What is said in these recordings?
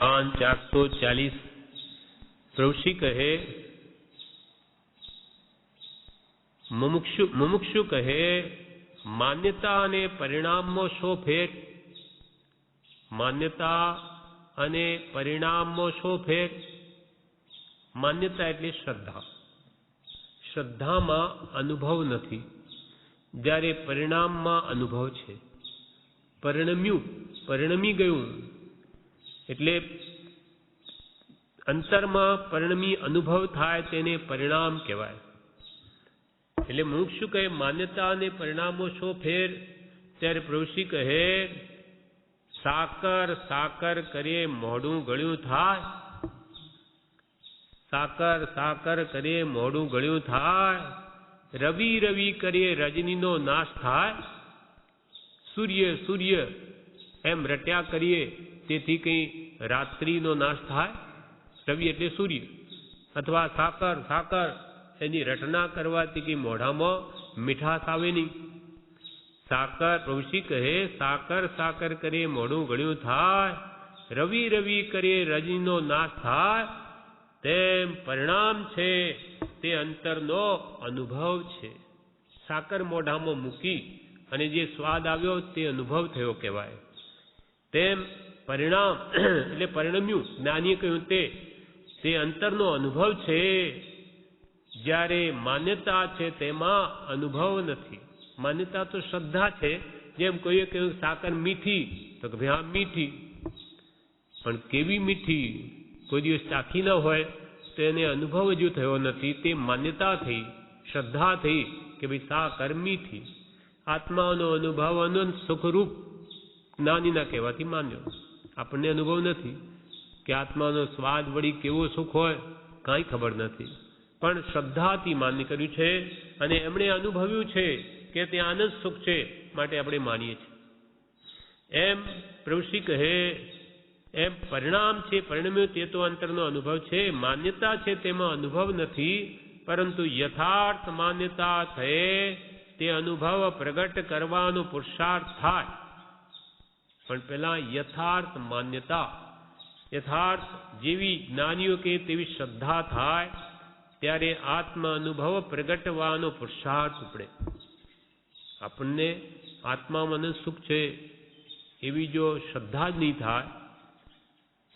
पान 440 प्रभुश्री कहे मुमुक्षु कहे मान्यता अने परिणामों शो फेर। मान्यता अने परिणामों शो फेर। मान्यता एटले श्रद्धा। श्रद्धा में अनुभव नहीं, ज्यारे परिणाम में अनुभव छे। परिणमी गयुं एटले अंतर में परिणमी अनुभव थाय तेने परिणाम कहेवाय। એટલે મુક્ષુ કહે માન્યતા અને પરિણામો શો ફેર? ત્યારે પ્રભુશ્રી કહે સાકર સાકર કરીએ મોઢું ગળ્યું થાય। સાકર સાકર કરીએ મોઢું ગળ્યું થાય। રવિ રવિ કરીએ રજનીનો નાશ થાય। સૂર્ય સૂર્ય એમ રટ્યા કરીએ તેથી કંઈ રાત્રિનો નાશ થાય। રવિ એટલે સૂર્ય અથવા સાકર સાકર એની રટના કરવાથી કે મોઢામાં મીઠાશ આવે નહીં। સાકર પ્રભુશ્રી કહે સાકર સાકર કરીએ મોઢું ગળ્યું થાય। રવિ રવિ કરીએ રજનીનો નાશ થાય। તેમ પરિણામ છે તે અંતરનો અનુભવ છે। સાકર મોઢામાં મૂકી અને જે સ્વાદ આવ્યો તે અનુભવ થયો કહેવાય। તેમ પરિણામ એટલે પરિણમ્યું જ્ઞાનીએ કહ્યું તે અંતરનો અનુભવ છે। જ્યારે માન્યતા છે તેમાં અનુભવ નથી। માન્યતા તો શ્રદ્ધા છે। જેમ કોઈએ કહ્યું સાકર મીઠી તો કે ભાઈ હા મીઠી, પણ કેવી મીઠી કોઈ દિવસ ચાખી ન હોય તો એને અનુભવ હજુ થયો નથી। તે માન્યતા થઈ, શ્રદ્ધા થઈ કે ભાઈ સાકર મીઠી। આત્માનો અનુભવ અનંત સુખરૂપ જ્ઞાનીના કહેવાથી માન્યો। આપણને અનુભવ નથી કે આત્માનો સ્વાદ વળી કેવો સુખ હોય, કાંઈ ખબર નથી, પણ શ્રદ્ધાથી માન્ય કર્યું છે અને એમણે અનુભવ્યું છે કે તે આનંદ સુખ છે, માટે આપણે માનીએ છીએ। એમ પ્રભુશ્રી કહે એમ પરિણામ છે, પરિણમ્યું તે તો અંતરનો અનુભવ છે। માન્યતા છે તેમાં અનુભવ નથી, પરંતુ યથાર્થ માન્યતા થયે તે અનુભવ પ્રગટ કરવાનો પુરુષાર્થ થાય। પણ પેલા યથાર્થ માન્યતા, યથાર્થ જેવી જ્ઞાનીઓ કે તેવી શ્રદ્ધા થાય ત્યારે આત્મ અનુભવ પ્રગટવાનો પુરુષાર્થ ઉપડે। આપણને આત્મામાં સુખ છે એવી જો શ્રદ્ધા જ નહીં થાય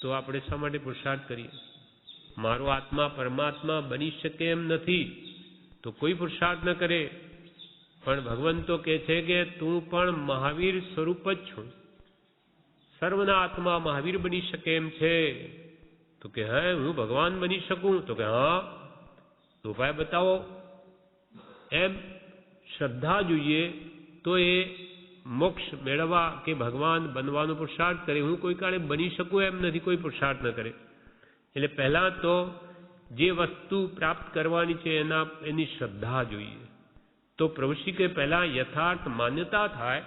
તો આપણે શા માટે પુરુષાર્થ કરીએ? મારો આત્મા પરમાત્મા બની શકે એમ નથી તો કોઈ પુરુષાર્થ ન કરે। પણ ભગવાન તો કહે છે કે તું પણ મહાવીર સ્વરૂપ જ છું, સર્વના આત્મા મહાવીર બની શકે એમ છે। તો કે હે હું ભગવાન બની શકું? તો કે હા, તો ઉપાય બતાવો। એમ શ્રદ્ધા જોઈએ તો એ મોક્ષ મેળવવા કે ભગવાન બનવાનો પુરુષાર્થ કરે। હું કોઈ કાળે બની શકું એમ નથી, કોઈ પુરુષાર્થ ન કરે। એટલે પહેલા તો જે વસ્તુ પ્રાપ્ત કરવાની છે એની શ્રદ્ધા જોઈએ। તો પ્રભુશ્રી કે પહેલા યથાર્થ માન્યતા થાય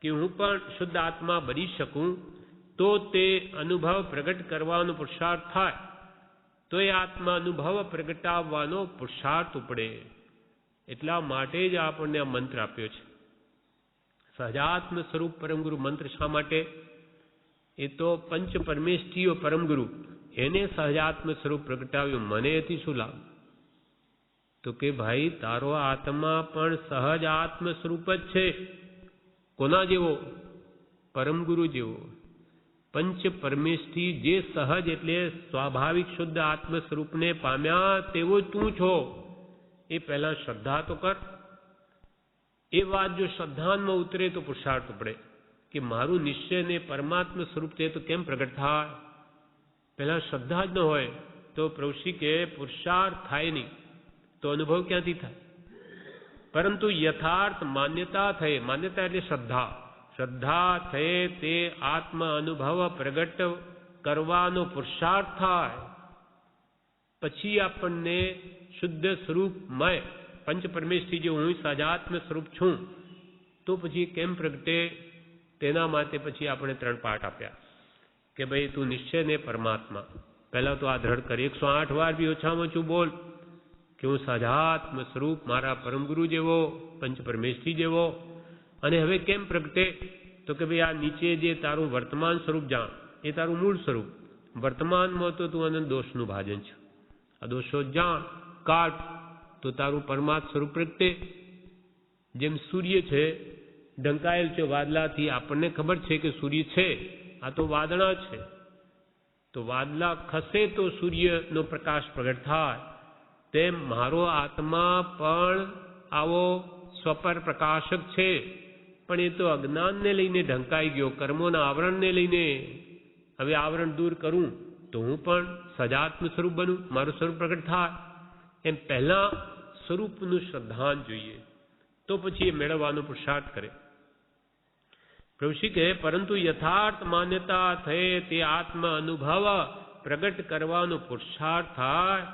કે હું પણ શુદ્ધ આત્મા બની શકું, તો તે અનુભવ પ્રગટ કરવાનો પુરુષાર્થ થાય। તો એ આત્મા અનુભવ પ્રગટાવવાનો પુરુષાર્થ ઉપડે। એટલા માટે જ આપણને આ મંત્ર આપ્યો છે, સહજાત્મ સ્વરૂપ પરમગુરુ મંત્ર। શા માટે? એ તો પંચ પરમેષ્ઠીઓ પરમગુરુ એને સહજાત્મ સ્વરૂપ પ્રગટાવ્યું, મને એથી શું લાભ? તો કે ભાઈ તારો આત્મા પણ સહજ આત્મ સ્વરૂપ જ છે। કોના જેવો? પરમગુરુ જેવો। પંચ પરમેષ્ઠી જે સહજ એટલે સ્વાભાવિક શુદ્ધ આત્મ સ્વરૂપને પામ્યા તેવો તું છો। એ પહેલા શ્રદ્ધા તો કર। એ વાત જો શ્રદ્ધામાં ઉતરે તો પુરુષાર્થ ઉપડે કે મારું નિશ્ચય ને પરમાત્મા સ્વરૂપ છે તો કેમ પ્રગટ થાય? પહેલા શ્રદ્ધા જ ન હોય તો પ્રભુશ્રી કે પુરુષાર્થ થાય નહીં, તો અનુભવ ક્યાંથી થાય? પરંતુ યથાર્થ માન્યતા થઈ, માન્યતા એટલે શ્રદ્ધા, શ્રદ્ધા થયે તે આત્મ અનુભવ પ્રગટ કરવાનો પુરુષાર્થ થાય। પછી આપણને શુદ્ધ સ્વરૂપમય પંચ પરમેષ્ઠી જે હું સહજાત્મ સ્વરૂપ છું તો પછી કેમ પ્રગટે? તેના માટે પછી આપણે 3 પાઠ આપ્યા કે ભાઈ તું નિશ્ચય ને પરમાત્મા। પહેલા તો આ દ્રઢ કરી 108 વાર બી ઓછામાં ઓછું બોલ કે હું સહજાત્મ સ્વરૂપ મારા પરમગુરુ જેવો, પંચ પરમેષ્ઠી જેવો। અને હવે કેમ પ્રગટે? તો કે ભાઈ આ નીચે જે તારું વર્તમાન સ્વરૂપ જાણ, એ તારું મૂળ સ્વરૂપ, વર્તમાનમાં તો તું અનંત દોષનું ભાજન છે. આ દોષો જાણ કાઢ તો તારું પરમાત્મ સ્વરૂપ પ્રગટે. જેમ સૂર્ય છે ઢંકાયેલ છે વાદળાથી, આપણને ખબર છે કે સૂર્ય છે, આ તો વાદળા છે. તો વાદળા ખસે તો સૂર્યનો પ્રકાશ પ્રગટ થાય, તેમ મારો આત્મા પણ આવો સ્વપર પ્રકાશક છે. પણ એ તો અજ્ઞાનને લઈને ઢંકાઈ ગયો, કર્મોના આવરણને લઈને. હવે આવરણ દૂર કરું તો હું પણ સજાત્મ સ્વરૂપ બનું, મારું સ્વરૂપ પ્રગટ થાય. એમ પહેલા સ્વરૂપનું શ્રદ્ધાન જોઈએ, તો પછી એ મેળવવાનો પુરુષાર્થ કરે. પ્રભુશ્રી કહે પરંતુ યથાર્થ માન્યતા થયે તે આત્મ અનુભવ પ્રગટ કરવાનો પુરુષાર્થ થાય,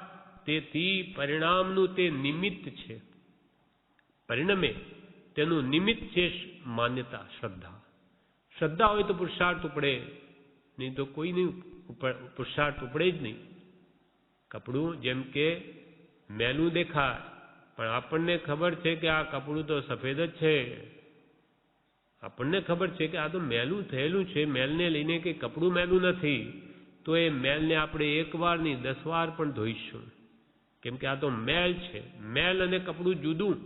તેથી પરિણામનું તે નિમિત્ત છે. પરિણમે તેનું નિમિત્ત છે માન્યતા, શ્રદ્ધા. શ્રદ્ધા હોય તો પુરુષાર્થ ઉપડે, નહીં તો કોઈ નહીં પુરુષાર્થ ઉપડે જ નહીં. કપડું જેમ કે મેલું દેખાય, પણ આપણને ખબર છે કે આ કપડું તો સફેદ જ છે. આપણને ખબર છે કે આ તો મેલું થયેલું છે, મેલને લઈને કે કપડું મેલું નથી, તો એ મેલને આપણે એક વાર નહીં 10 વાર પણ ધોઈશું, કેમ કે આ તો મેલ છે. મેલ અને કપડું જુદું,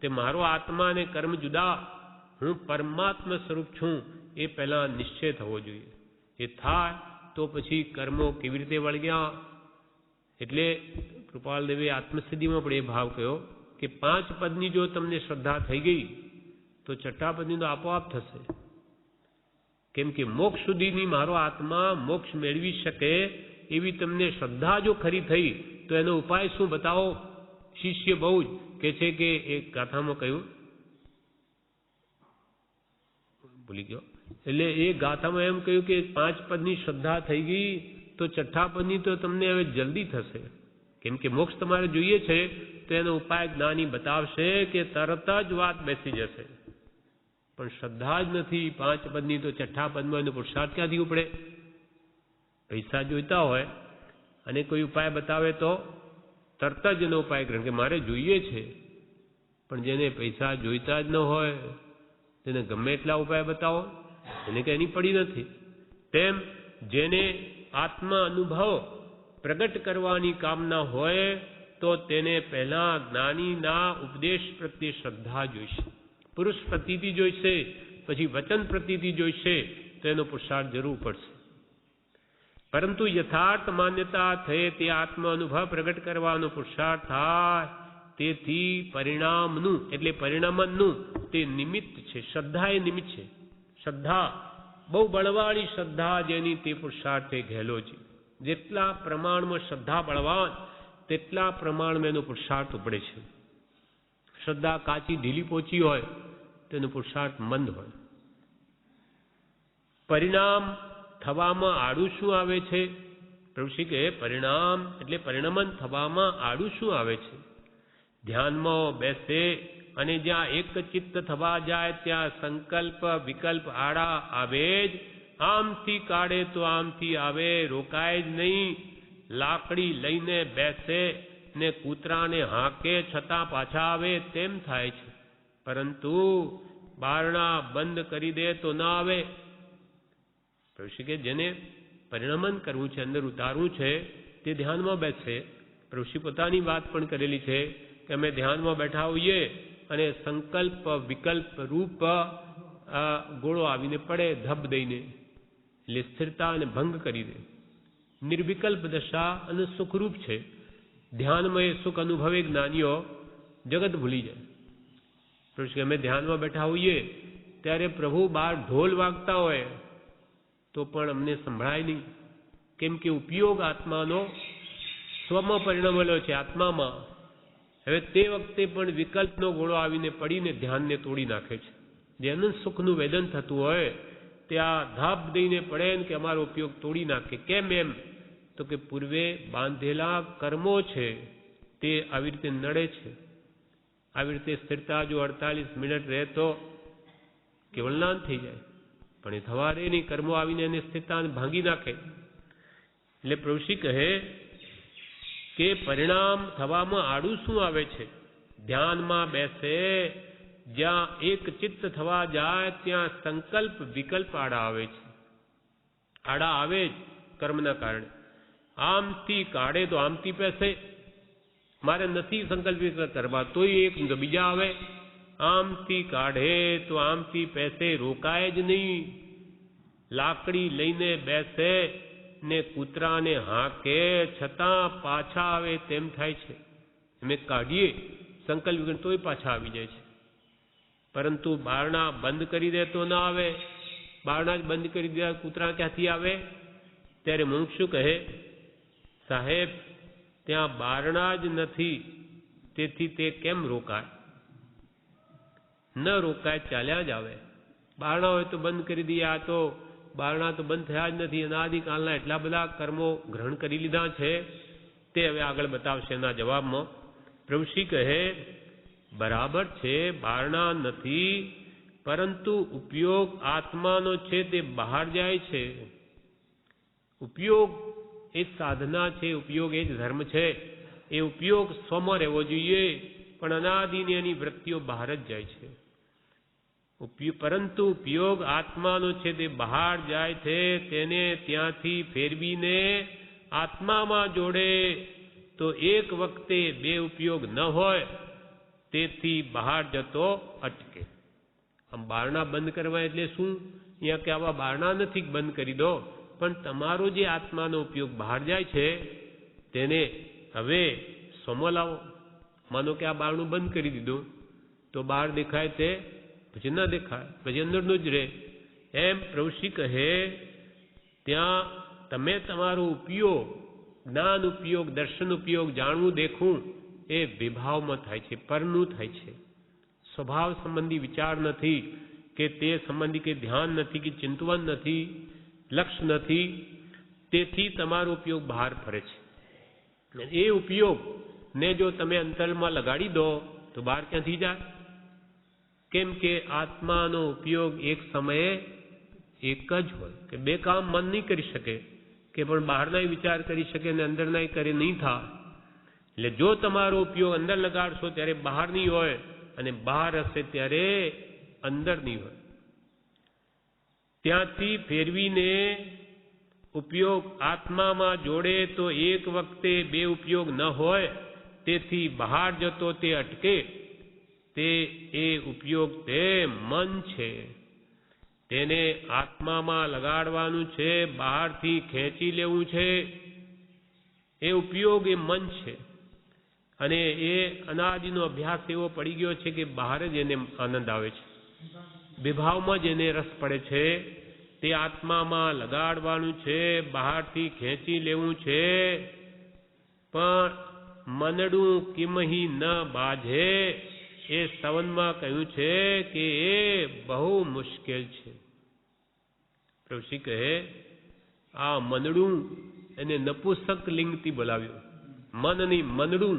તે મારો આત્મા અને કર્મ જુદા, હું પરમાત્મા સ્વરૂપ છું, એ પહેલા નિશ્ચય થવો જોઈએ. એ થાય તો પછી કર્મો કેવી રીતે વળગ્યા. એટલે કૃપાલદેવે આત્મસિદ્ધિમાં પણ એ ભાવ કહ્યો કે 5 પદની જો તમને શ્રદ્ધા થઈ ગઈ તો 6ઠ્ઠા પદની તો આપોઆપ થશે. કેમ કે મોક્ષ સુધીની મારો આત્મા મોક્ષ મેળવી શકે એવી તમને શ્રદ્ધા જો ખરી થઈ, તો એનો ઉપાય શું બતાવો. શિષ્ય બહુ જ કે છે કે એક ગાથામાં કહ્યું, ભૂલી ગયો, એટલે એ ગાથામાં એમ કહ્યું કે 5 પદની શ્રદ્ધા થઈ ગઈ તો 6ઠ્ઠા પદની તો તમને હવે જલ્દી થશે. કેમ કે મોક્ષ તમારે જોઈએ છે, તો એનો ઉપાય જ્ઞાની બતાવશે કે તરત જ વાત બેસી જશે. પણ શ્રદ્ધા જ નથી 5 પદની, તો 6ઠ્ઠા પદમાં એનો પુરુષાર્થ ક્યાંથી ઉપડે. પૈસા જોઈતા હોય અને કોઈ ઉપાય બતાવે તો તરત જ એનો ઉપાય ગ્રહણ, કે મારે જોઈએ છે. પણ જેને પૈસા જોઈતા જ ન હોય તેને ગમે એટલા ઉપાય બતાવો, એને કે એની પડી નથી. તેમ જેને આત્મા અનુભવ પ્રગટ કરવાની કામના હોય તો તેને પહેલા જ્ઞાનીના ઉપદેશ પ્રત્યે શ્રદ્ધા જોઈશે, પુરુષ પ્રતીતિ જોઈશે, પછી વચન પ્રતીતિ જોઈશે, તો એનો પુરુષાર્થ જરૂર પડશે. પરંતુ યથાર્થ માન્યતા થયે તે આત્મ અનુભવ પ્રગટ કરવાનો પુરુષાર્થ થાય, તેથી પરિણામનું એટલે પરિણામનું તે નિમિત્ત છે. શ્રદ્ધા એ નિમિત્ત છે. શ્રદ્ધા બહુ બળવાળી શ્રદ્ધા જેની, તે પુરુષાર્થે ઘેલો છે. જેટલા પ્રમાણમાં શ્રદ્ધા બળવાન તેટલા પ્રમાણમાં એનો પુરુષાર્થ ઉપડે છે. શ્રદ્ધા કાચી ઢીલી પોચી હોય તેનો પુરુષાર્થ મંદ હોય. પરિણામ થવામાં આડું શું આવે છે. પ્રભુશ્રી કહે પરિણામ એટલે પરિણમન થવામાં આડું શું આવે છે. ધ્યાનમાં બેસે અને જ્યાં એક ચિત્ત થવા જાય ત્યાં સંકલ્પ વિકલ્પ આડા આવે જ. આમથી કાઢે તો આમથી આવે, રોકાય જ નહીં. લાકડી લઈને બેસે ને કૂતરાને હાંકે છતાં પાછા આવે તેમ થાય છે, પરંતુ બારણા બંધ કરી દે તો ના આવે. પ્રભુશ્રી કે જેને પરિણમન કરવું છે, અંદર ઉતારવું છે, તે ધ્યાનમાં બેસે. પ્રભુશ્રી પોતાની વાત પણ કરેલી છે કે અમે ધ્યાનમાં બેઠા હોઈએ અને સંકલ્પ વિકલ્પ રૂપ ગોળો આવીને પડે ધબ દઈને, એટલે સ્થિરતા અને ભંગ કરી દે. નિર્વિકલ્પ દશા અને સુખરૂપ છે. ધ્યાનમાં એ સુખ અનુભવે જ્ઞાનીઓ જગત ભૂલી જાય. પ્રભુ અમે ધ્યાનમાં બેઠા હોઈએ ત્યારે પ્રભુ બહાર ઢોલ વાગતા હોય તો પણ અમને સંભળાય નહીં. કેમ કે ઉપયોગ આત્માનો સ્વમાં પરિણમેલો છે, આત્મામાં. હવે તે વખતે પણ વિકલ્પનો ગોળો આવીને પડીને ધ્યાનને તોડી નાખે છે. જે અનંત સુખનું વેદન થતું હોય ત્યાં ધાપ દઈને પડે ને કે અમારો ઉપયોગ તોડી નાખે. કેમ એમ? તો કે પૂર્વે બાંધેલા કર્મો છે તે આવી રીતે નડે છે. આવી રીતે સ્થિરતા જો 48 મિનિટ રહે તો કેવલનાન થઈ જાય, પણ એ થવા રહે નહીં. કર્મો આવીને એને સ્થિરતાને ભાંગી નાખે. એટલે પ્રભુશ્રી કહે કે પરિણામ થવામાં આડું શું આવે છે. ધ્યાનમાં બેસે જ્યાં એક ચિત્ત થવા જાય ત્યાં સંકલ્પ વિકલ્પ આડા આવે છે. આડા આવે જ. કર્મના કારણે. આમથી કાઢે તો આમથી પેસે, મારે નથી સંકલ્પ કરવા તોય એક બીજા આવે, આમથી કાઢે તો આમથી પેસે, રોકાય જ નહીં. લાકડી લઈને બેસે ને કૂતરાને હાંકે છતાં પાછા આવે તેમ થાય છે. અમે કાઢીએ સંકલ્પ વિગણ તોય પાછા આવી જાય છે. પરંતુ બારણા બંધ કરી દે તો ના આવે. બારણા જ બંધ કરી દે કૂતરા ક્યાંથી આવે? ત્યારે મુમુક્ષુ કહે, સાહેબ ત્યાં બારણા જ નથી, તેથી તે કેમ રોકાય? ન રોકાય, ચાલ્યા જ આવે. બારણા હોય તો બંધ કરી દઈએ. આ તો બારણા તો બંધ થયા જ નથી. અનાદિકાળના એટલા બધા કર્મો ગ્રહણ કરી લીધા છે. તે હવે આગળ બતાવશે એના જવાબમાં. પ્રભુશ્રી કહે, બરાબર છે, બારણા નથી, પરંતુ ઉપયોગ આત્માનો છે તે બહાર જાય છે. ઉપયોગ એ સાધના છે, ઉપયોગ એ જ ધર્મ છે. એ ઉપયોગ સ્વમાં રહેવો જોઈએ, પણ અનાદિની એની વૃત્તિઓ બહાર જ જાય છે. પરંતુ ઉપયોગ આત્માનો છે તે બહાર જાય છે. તેને ત્યાંથી ફેરવીને આત્મામાં જોડે તો એક વખતે બે ઉપયોગ ન હોય, તેથી બહાર જતો અટકે. આમ બારણા બંધ કરવા એટલે શું? અહીંયા કે આવા બારણા નથી બંધ કરી દો, પણ તમારો જે આત્માનો ઉપયોગ બહાર જાય છે તેને હવે સમો લાવો. માનો કે આ બારણું બંધ કરી દીધું તો બહાર દેખાય તે પછી ન દેખાય, પછી અંદરનું જ રહે. એમ પ્રભુશ્રી કહે, ત્યાં તમે તમારો ઉપયોગ, જ્ઞાન ઉપયોગ, દર્શન ઉપયોગ, જાણવું દેખવું એ વિભાવમાં થાય છે, પરનું થાય છે. સ્વભાવ સંબંધી વિચાર નથી, કે તે સંબંધી કે ધ્યાન નથી, કે ચિંતવન નથી, લક્ષ્ય નથી. તેથી તમારો ઉપયોગ બહાર ફરે છે. એ ઉપયોગ ને જો તમે અંતરમાં લગાડી દો તો બહાર ક્યાંથી જાય? કેમ કે આત્માનો ઉપયોગ એક સમયે એક જ હોય, કે બે કામ મન નહીં કરી શકે, કે પણ બહારના વિચાર કરી શકે ને અંદરના કરે નહીં થાય. એટલે જો તમારો ઉપયોગ અંદર લગાડશો ત્યારે બહાર નહીં હોય, અને બહાર હશે ત્યારે અંદર નહીં હોય. ત્યાંથી ફેરવીને ઉપયોગ આત્મામાં જોડે તો એક વખતે બે ઉપયોગ ન હોય, તેથી બહાર જતો તે અટકે. તે એ ઉપયોગ તે મન છે, તેને આત્મામાં લગાડવાનું છે, બહારથી ખેંચી લેવું છે. એ ઉપયોગ એ મન છે. અને એ અનાદિનો અભ્યાસ એવો પડી ગયો છે કે બહાર જ એને આનંદ આવે છે, વિભાવમાં જ એને રસ પડે છે. તે આત્મામાં લગાડવાનું છે, બહારથી ખેંચી લેવું છે. પણ મનડું કિમહી ન બાજે, એ સ્તવનમાં કહ્યું છે કે એ બહુ મુશ્કેલ છે. પ્રભુશ્રી કહે, આ મનડું એને નપુંસક લિંગથી બોલાવ્યું, મન નહીં મનડું.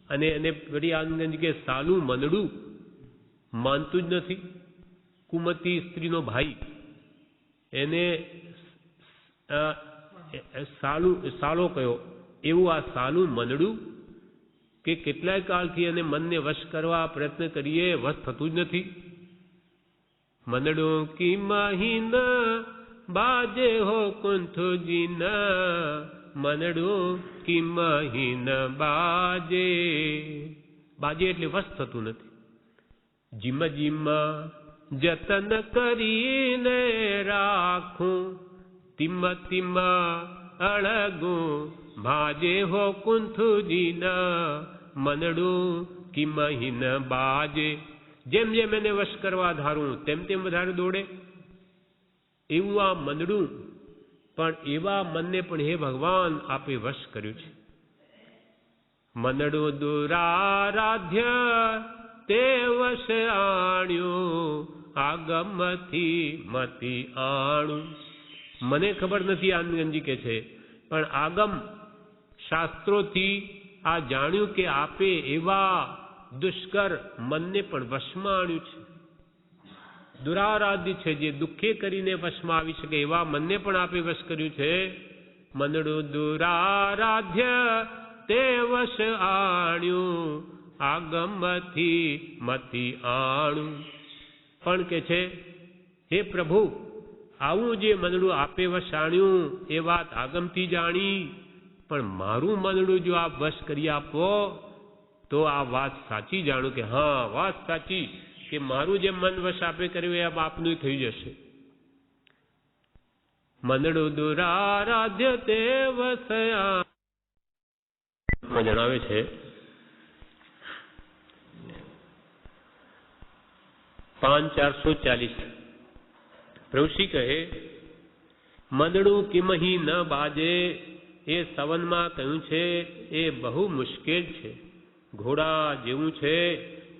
અને એને વળી આનંદ કે સાલું મનડું માનતું જ નથી. કુમતી સ્ત્રીનો ભાઈ એને સાલો કયો, એવું આ સાલું મનડું, કે કેટલાય કાળથી એને મનને વશ કરવા પ્રયત્ન કરીએ, વશ થતું જ નથી. મનડું કી મહીન બાજે હો કુંથુજીન, મનડું કી મહીન બાજે. બાજે એટલે વશ થતું નથી. જીમ જીમ જતન કરીને રાખું, તિમ તિમ અળગું ભાજે હો કુંથુજીન, મનડું કી મહીન બાજે. જેમ જેમ એને વશ કરવા ધારું તેમ તેમ વધારે દોડે. એવું આ મનડું, પણ એવા મનને પણ હે ભગવાન આપે વશ કર્યું છે. મનડું દુરારાધ્ય તે વશ આણ્યું, આગમથી મતિ આણું. મને ખબર નથી, આનંદજી કે છે, પણ આગમ શાસ્ત્રોથી આ જાણ્યું કે આપે એવા દુષ્કર મનને પણ વશમાં આણ્યું છે. દુરારાધ્ય છે, જે દુઃખે કરીને વશમાં આવી શકે એવા મનને પણ આપે વશ કર્યું છે. મનડું દુરારાધ્ય તે વશ આણ્યું, આગમથી મતિ આણું. પણ કે છે, હે પ્રભુ, આવું જે મનડું આપે વસાણ્યું એ વાત આગમથી જાણી, પણ મારું મનડું જો આપ વશ કરી આપો તો આ વાત સાચી જાણું કે હા વાત સાચી, કે મારું જે મન વશ આપે કર્યું એ આપનું થઈ જશે. મનડું દુરારાધ્ય તે વસયા જણાવે છે 5:440 પ્રભુશ્રી કહે મનડું કિમહી ન બાજે, એ સવનમાં કહ્યું છે એ બહુ મુશ્કેલ છે. ઘોડા જેવું છે,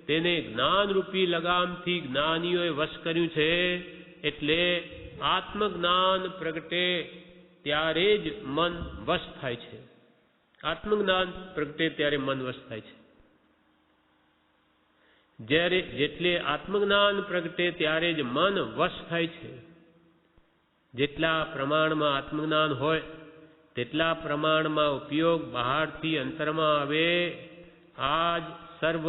તેને જ્ઞાનરૂપી લગામથી જ્ઞાનીઓએ વશ કર્યું છે. એટલે આત્મજ્ઞાન પ્રગટે ત્યારે જ મન વશ થાય છે. આત્મજ્ઞાન પ્રગટે ત્યારે મન વશ થાય છે. જ્યારે જેટલે આત્મજ્ઞાન પ્રગટે ત્યારે જ મન વશ થાય છે. જેટલા પ્રમાણમાં આત્મજ્ઞાન હોય તેટલા પ્રમાણમાં ઉપયોગ બહારથી અંતરમાં આવે. આ જ સર્વ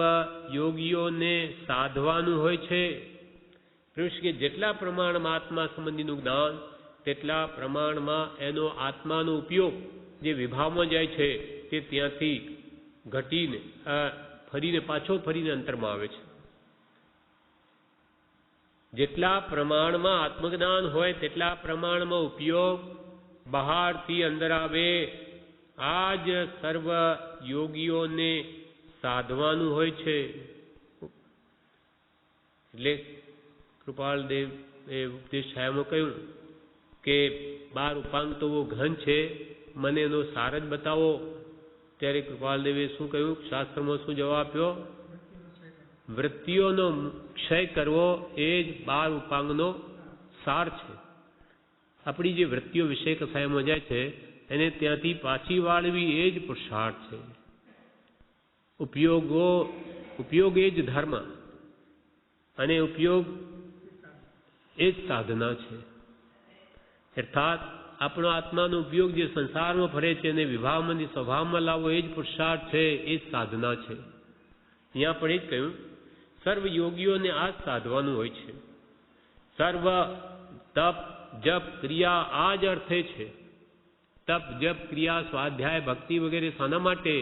યોગીઓને સાધવાનું હોય છે. કે જેટલા પ્રમાણમાં આત્મા સંબંધીનું જ્ઞાન તેટલા પ્રમાણમાં એનો આત્માનો ઉપયોગ જે વિભાવમાં જાય છે તે ત્યાંથી ઘટીને ફરીને અંતરમાં આવે છે. જેટલા પ્રમાણમાં આત્મજ્ઞાન હોય તેટલા પ્રમાણમાં ઉપયોગ બહારથી અંદર આવે. આ જ સર્વ યોગીઓને સાધવાનું હોય છે. એટલે કૃપાલદેવ એ ઉપદેશ છાયામાં કહ્યું કે 12 ઉપાંગ તો ઘન છે, મને એનો સાર જ બતાવો. ત્યારે કૃપાલદેવે શું કહ્યું, શાસ્ત્રમાં શું જવાબ આપ્યો? વૃત્તિઓનો ક્ષય કરવો એ જ 12 ઉપાંગનો સાર છે. આપણી જે વૃત્તિઓ વિષય કસાયમાં જાય છે એને ત્યાંથી પાછી વાળવી એ જ પુરુષાર્થ છે. ઉપયોગ એ જ ધર્મ અને ઉપયોગ એ જ સાધના છે. અર્થાત આપણો આત્માનો ઉપયોગ જે સંસારમાં ફરે છે અને વિભાવમાં સ્વભાવમાં લાવવો એ જ પુરુષાર્થ છે, એ જ સાધના છે. અહીંયા પણ એ જ કહ્યું સર્વ યોગીઓને આ જ સાધવાનું હોય છે. સર્વ તપ જપ ક્રિયા આ જ અર્થે છે. તપ જપ ક્રિયા સ્વાધ્યાય ભક્તિ વગેરે શાના માટે?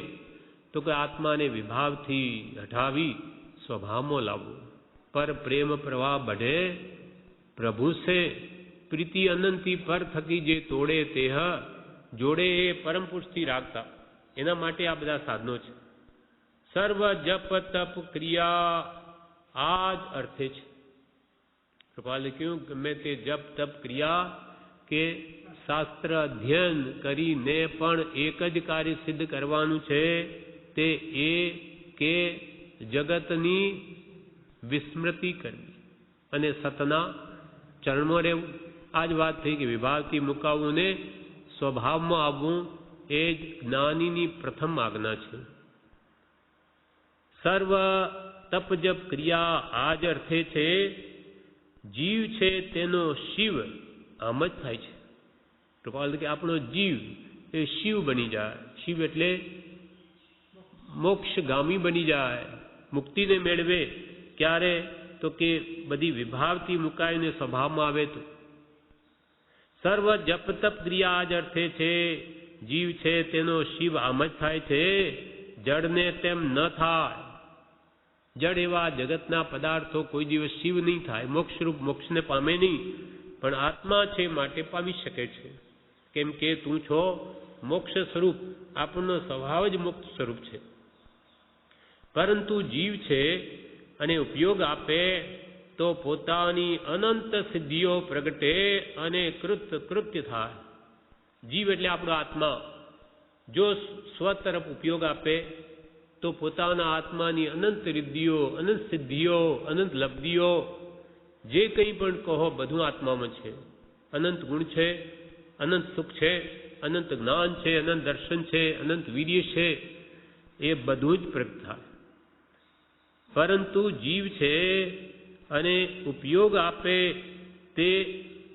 તો કે આત્માને વિભાવથી હટાવી સ્વભાવમાં લાવવું. પર પ્રેમ પ્રવાહ बढ़े પ્રભુ સે પ્રીતિ અનંતી પર થકી જે તોડે તેહ જોડે એ પરમ પુરુષથી રાખતા. એના માટે આ બધા સાધનો છે. સર્વ જપ તપ ક્રિયા આ જ અર્થે છે. કૃપાલે કહ્યું ગમે તે જપ તપ ક્રિયા કે શાસ્ત્ર અધ્યયન કરીને પણ એક જ કાર્ય સિદ્ધ કરવાનું છે, તે એ કે જગતની વિસ્મૃતિ કરવી અને સતના ચરણમાં રહેવું. આ જ વાત થઈ કે વિભાવથી મુકાવવું ને સ્વભાવમાં આવવું એ જ જ્ઞાનીની પ્રથમ આજ્ઞા છે. સર્વ તપ જપ ક્રિયા આ જ અર્થે છે. જીવ છે તેનો શિવ આમ જ થાય છે. કૃપાલ કે આપણો જીવ એ શિવ બની જાય. શિવ એટલે મોક્ષગામી બની જાય, મુક્તિને મેળવે. ક્યારે? તો કે બધી વિભાવથી મુકાઈને સ્વભાવમાં આવે તો. સર્વ જપ તપ ક્રિયા જ અર્થે છે. જીવ છે તેનો શિવ આમ જ થાય છે. જડને તેમ ન થાય. જડ એવા જગતના પદાર્થો કોઈ દિવસ શિવ નહીં થાય, મોક્ષરૂપ મોક્ષને પામે નહીં. પણ આત્મા છે માટે પામી શકે છે. કેમ કે તું છો મોક્ષ સ્વરૂપ, આપણનો સ્વભાવ જ મુક્ત સ્વરૂપ છે. પરંતુ જીવ છે અને ઉપયોગ આપે તો પોતાની અનંત સિદ્ધિઓ પ્રગટે અને કૃત્ય થાય. જીવ એટલે આપણો આત્મા જો સ્વ તરફ ઉપયોગ આપે તો પોતાના આત્માની અનંત રિદ્ધિઓ, અનંત સિદ્ધિઓ, અનંત લબ્ધિઓ જે કંઈ પણ કહો બધું આત્મામાં છે. અનંત ગુણ છે, અનંત સુખ છે, અનંત જ્ઞાન છે, અનંત દર્શન છે, અનંત વીર્ય છે, એ બધું જ પ્રગટ થાય. પરંતુ જીવ છે અને ઉપયોગ આપે તે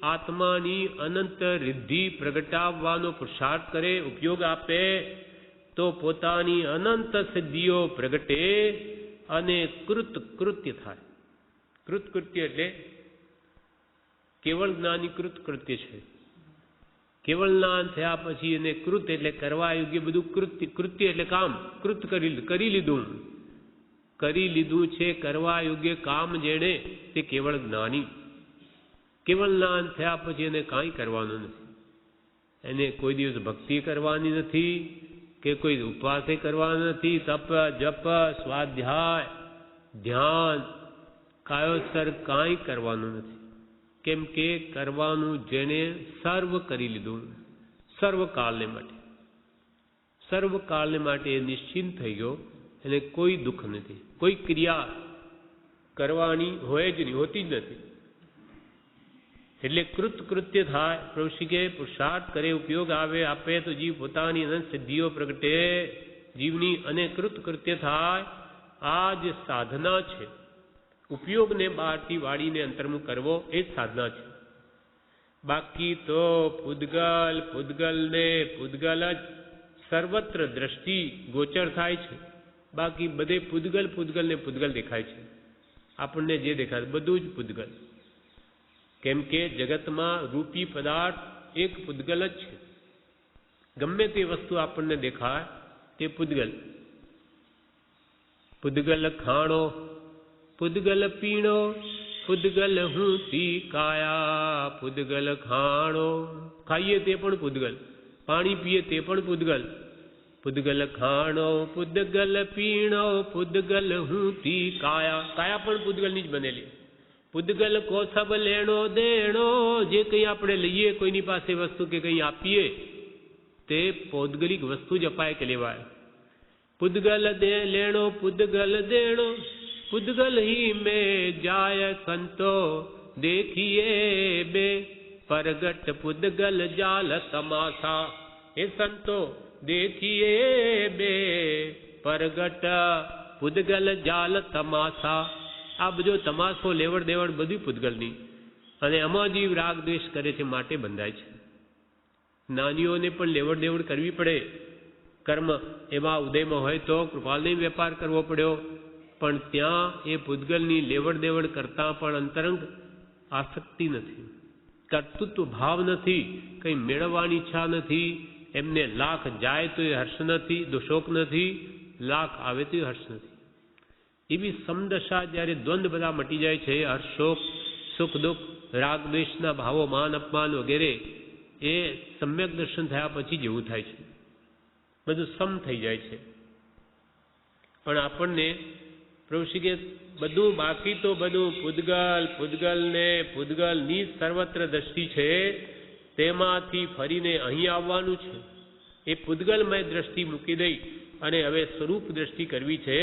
આત્માની અનંત રિદ્ધિ પ્રગટાવવાનો પુરુષાર્થ કરે, ઉપયોગ આપે તો પોતાની અનંત સિદ્ધિઓ પ્રગટે અને કૃત્ય થાય. કૃત્ય એટલે કેવળ જ્ઞાની કૃત કૃત્ય છે. કેવળ જ્ઞાન થયા પછી એને કૃત એટલે કરવા યોગ્ય બધું કૃત્ય એટલે કામ, કૃત કરી લીધું છે કરવા યોગ્ય કામ જેણે તે કેવળ જ્ઞાની. કેવળ જ્ઞાન થયા પછી એને કાંઈ કરવાનું નથી. એને કોઈ દિવસ ભક્તિ કરવાની નથી કે કોઈ ઉપવાસે કરવાનો નથી, તપ જપ સ્વાધ્યાય ધ્યાન કાયોસર કાંઈ કરવાનું નથી. કેમ કે કરવાનું જેણે સર્વ કરી લીધું, સર્વકાળને માટે એ નિશ્ચિંત થઈ ગયો. એને કોઈ દુઃખ નથી, કોઈ ક્રિયા કરવાની હોય જ નહીં, હોતી જ નથી. એટલે કૃત્ય થાય. પ્રભુ કે પુરુષાર્થ કરે ઉપયોગ આપે તો જીવ પોતાની અનંત સિદ્ધિઓ પ્રગટે જીવની અને કૃત્ય થાય. આ જે સાધના છે, ઉપયોગને બહારથી વાળીને અંતર્મુખ કરવો એ જ સાધના છે. બાકી તો પૂદગલ જ સર્વત્ર દ્રષ્ટિ ગોચર થાય છે. બાકી બધે પૂદગલ દેખાય છે. આપણને જે દેખાય બધું જ પૂદગલ. કેમ કે જગતમાં રૂપી પદાર્થ એક પૂદગલ જ છે. ગમે તે વસ્તુ આપણને દેખાય તે પૂદગલ. પૂદગલ ખાણો, પૂદગલ પીણો, પૂદગલ હું તી કાયા. પૂદગલ ખાણો, ખાઈએ તે પણ પૂદગલ, પાણી પીએ તે પણ પૂદગલ. પૂદગલ ખાણો, પૂદગલ પીણો, પૂદગલ હું તી કાયા. કાયા પણ પૂદગલની જ બનેલી. પૂદગલ કો સબ લેણો દેણો, જે કંઈ આપણે લઈએ કોઈની પાસે વસ્તુ કે કંઈ આપીએ તે પૌદ્ગલિક વસ્તુ જ અપાય કે લેવાય. પૂદગલ દે લેણો, પૂદગલ દેણો, પૂદગલ હી મેં જાય સંતો દેખીએ બે. પરગટ પૂદગલ જાલ તમાસા, એ સંતો દેખીએ બે. પરગટ પૂદગલ જાલ તમાસા. આ બધો તમાશો લેવડ દેવડ બધું પૂદગલની. અને આમાં જીવ રાગ દ્વેષ કરે છે માટે બંધાય છે. નાનીઓને પણ લેવડ દેવડ કરવી પડે. કર્મ એમાં ઉદયમાં હોય તો કૃપાલને વેપાર કરવો પડ્યો. પણ ત્યાં એ પૂદગલની લેવડ દેવડ કરતાં પણ અંતરંગ આસક્તિ નથી, કર્તૃત્વ ભાવ નથી, કંઈ મેળવવાની ઈચ્છા નથી. એમને લાખ જાય તો એ હર્ષ નથી, દોષોક નથી, લાખ આવે તો એ હર્ષ નથી. એવી સમદશા જ્યારે દ્વંદ્વ બધા મટી જાય છે, હર્ષોક સુખ દુઃખ રાગ દ્વેષના ભાવો માન અપમાન વગેરે, એ સમ્યક દર્શન થયા પછી જેવું થાય છે. બધું સમ થઈ જાય છે. પણ આપણને પ્રભુ શ્રી કે બધું બાકી તો બધું પૂદગલની સર્વત્ર દ્રષ્ટિ છે. તેમાંથી ફરીને અહીં આવવાનું છે. એ પૂદગલમય દ્રષ્ટિ મૂકી દઈ અને હવે સ્વરૂપ દ્રષ્ટિ કરવી છે.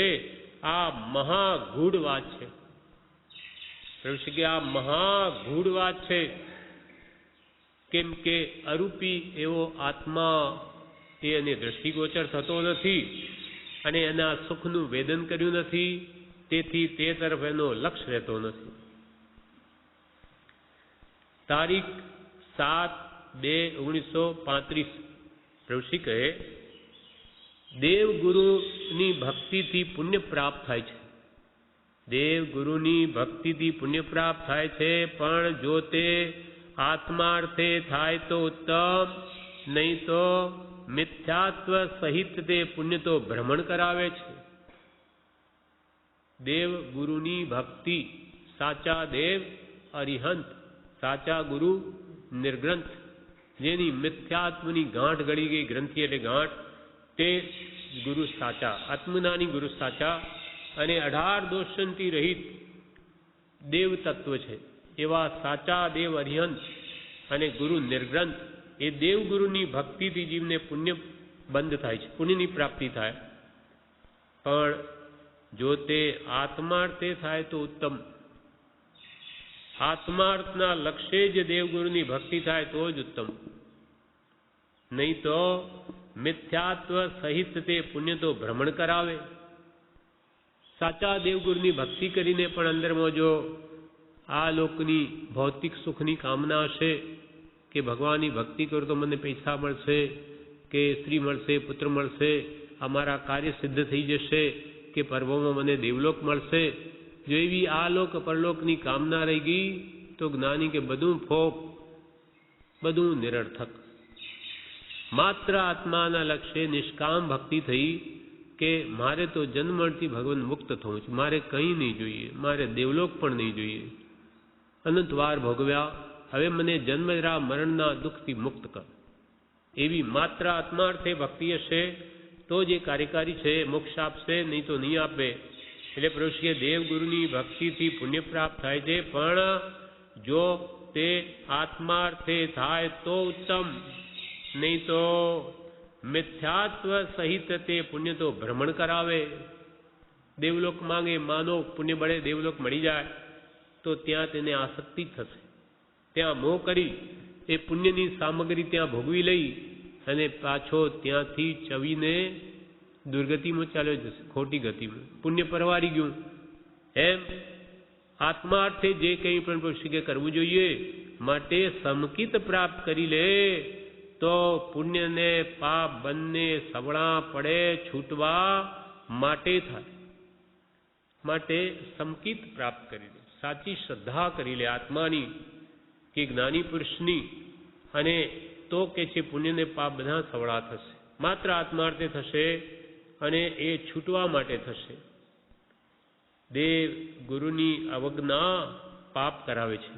આ મહાગૂઢ વાત છે. પ્રભુ શ્રી કે આ મહાગૂઢ વાત છે. કેમ કે અરૂપી એવો આત્મા એ એને દ્રષ્ટિગોચર થતો નથી અને એના સુખનું વેદન કર્યું નથી. તેથી તે તરફ એનો લક્ષ્ય રહેતો નથી. તારીખ 7/2/1935 પ્રભુશ્રી કહે દેવગુરુની ભક્તિથી પુણ્ય પ્રાપ્ત થાય છે. દેવગુરુની ભક્તિથી પુણ્ય પ્રાપ્ત થાય છે. પણ જો તે આત્માર્થે થાય તો ઉત્તમ, નહીં તો મિથ્યાત્વ સહિત તે પુણ્ય તો ભ્રમણ કરાવે છે. દેવ ગુરુની ભક્તિ, સાચા દેવ અરિહંત, સાચા ગુરુ નિર્ગ્રંથ, જેની મિથ્યાત્વની ગાંઠ ગળી ગઈ, ગ્રંથિ એટલે ગાંઠ, તે ગુરુ સાચા, આત્મનાની ગુરુ સાચા અને 18 દોષણથી રહિત દેવ તત્વ છે. એવા સાચા દેવ અરિહંત અને ગુરુ નિર્ગ્રંથ, એ દેવગુરુની ભક્તિથી જીવને પુણ્ય બંધ થાય છે, પુણ્યની પ્રાપ્તિ થાય. પણ જો તે આત્માર્થે થાય તો ઉત્તમ. આત્માર્થના લક્ષ્યે જ દેવગુરુની ભક્તિ થાય તો જ ઉત્તમ. નહીં તો મિથ્યાત્વ સહિત તે પુણ્ય તો ભ્રમણ કરાવે. સાચા દેવગુરુની ભક્તિ કરીને પણ અંદરમાં જો આ લોકની ભૌતિક સુખની કામના હશે કે ભગવાનની ભક્તિ કરું તો મને પૈસા મળશે, કે સ્ત્રી મળશે, પુત્ર મળશે, અમારા કાર્ય સિદ્ધ થઈ જશે, કે પર્વોમાં મને દેવલોક મળશે, જો એવી આ લોક પરલોકની કામના રહી ગઈ તો જ્ઞાની કે બધું ફોક, બધું નિરર્થક. માત્ર આત્માના લક્ષ્ય નિષ્કામ ભક્તિ થઈ કે મારે તો જન્મથી ભગવાન મુક્ત થવું છે, મારે કંઈ નહીં જોઈએ, મારે દેવલોક પણ નહીં જોઈએ, અનંત વાર ભોગવ્યા, હવે મને જન્મજરા મરણના દુઃખથી મુક્ત કર. એવી માત્ર આત્માર્થે ભક્તિ હશે તો જે કાર્યકારી છે મોક્ષ આપશે, નહીં તો નહીં આપે. એટલે પ્રભુશ્રીએ દેવગુરુની ભક્તિથી પુણ્ય પ્રાપ્ત થાય છે, પણ જો તે આત્માર્થે થાય તો ઉત્તમ, નહીં તો મિથ્યાત્વ સહિત તે પુણ્ય તો ભ્રમણ કરાવે. દેવલોક માંગે, માનો પુણ્ય બળે દેવલોક મળી જાય તો ત્યાં તેને આસક્તિ થશે, ત્યાં મોહ કરી એ પુણ્યની સામગ્રી ત્યાં ભોગવી લઈ અને પાછો ત્યાંથી ચવીને દુર્ગતિમાં ચાલ્યો જશે, ખોટી ગતિમાં, પુણ્ય પરવારી ગયું. એમ આત્માર્થે જે કંઈ પણ પુરુષે કરવું જોઈએ માટે સમકિત પ્રાપ્ત કરી લે તો પુણ્યને પાપ બંને સવળા પડે છૂટવા માટે થાય. માટે સમકિત પ્રાપ્ત કરી લે, સાચી શ્રદ્ધા કરી લે આત્માની કે જ્ઞાની પુરુષની, અને તો કે છે પુણ્યને પાપ બધા સવળા થશે. માત્ર આત્માર્થે થશે અને એ છૂટવા માટે થશે. દેવ ગુરુની અવજ્ઞા પાપ કરાવે છે.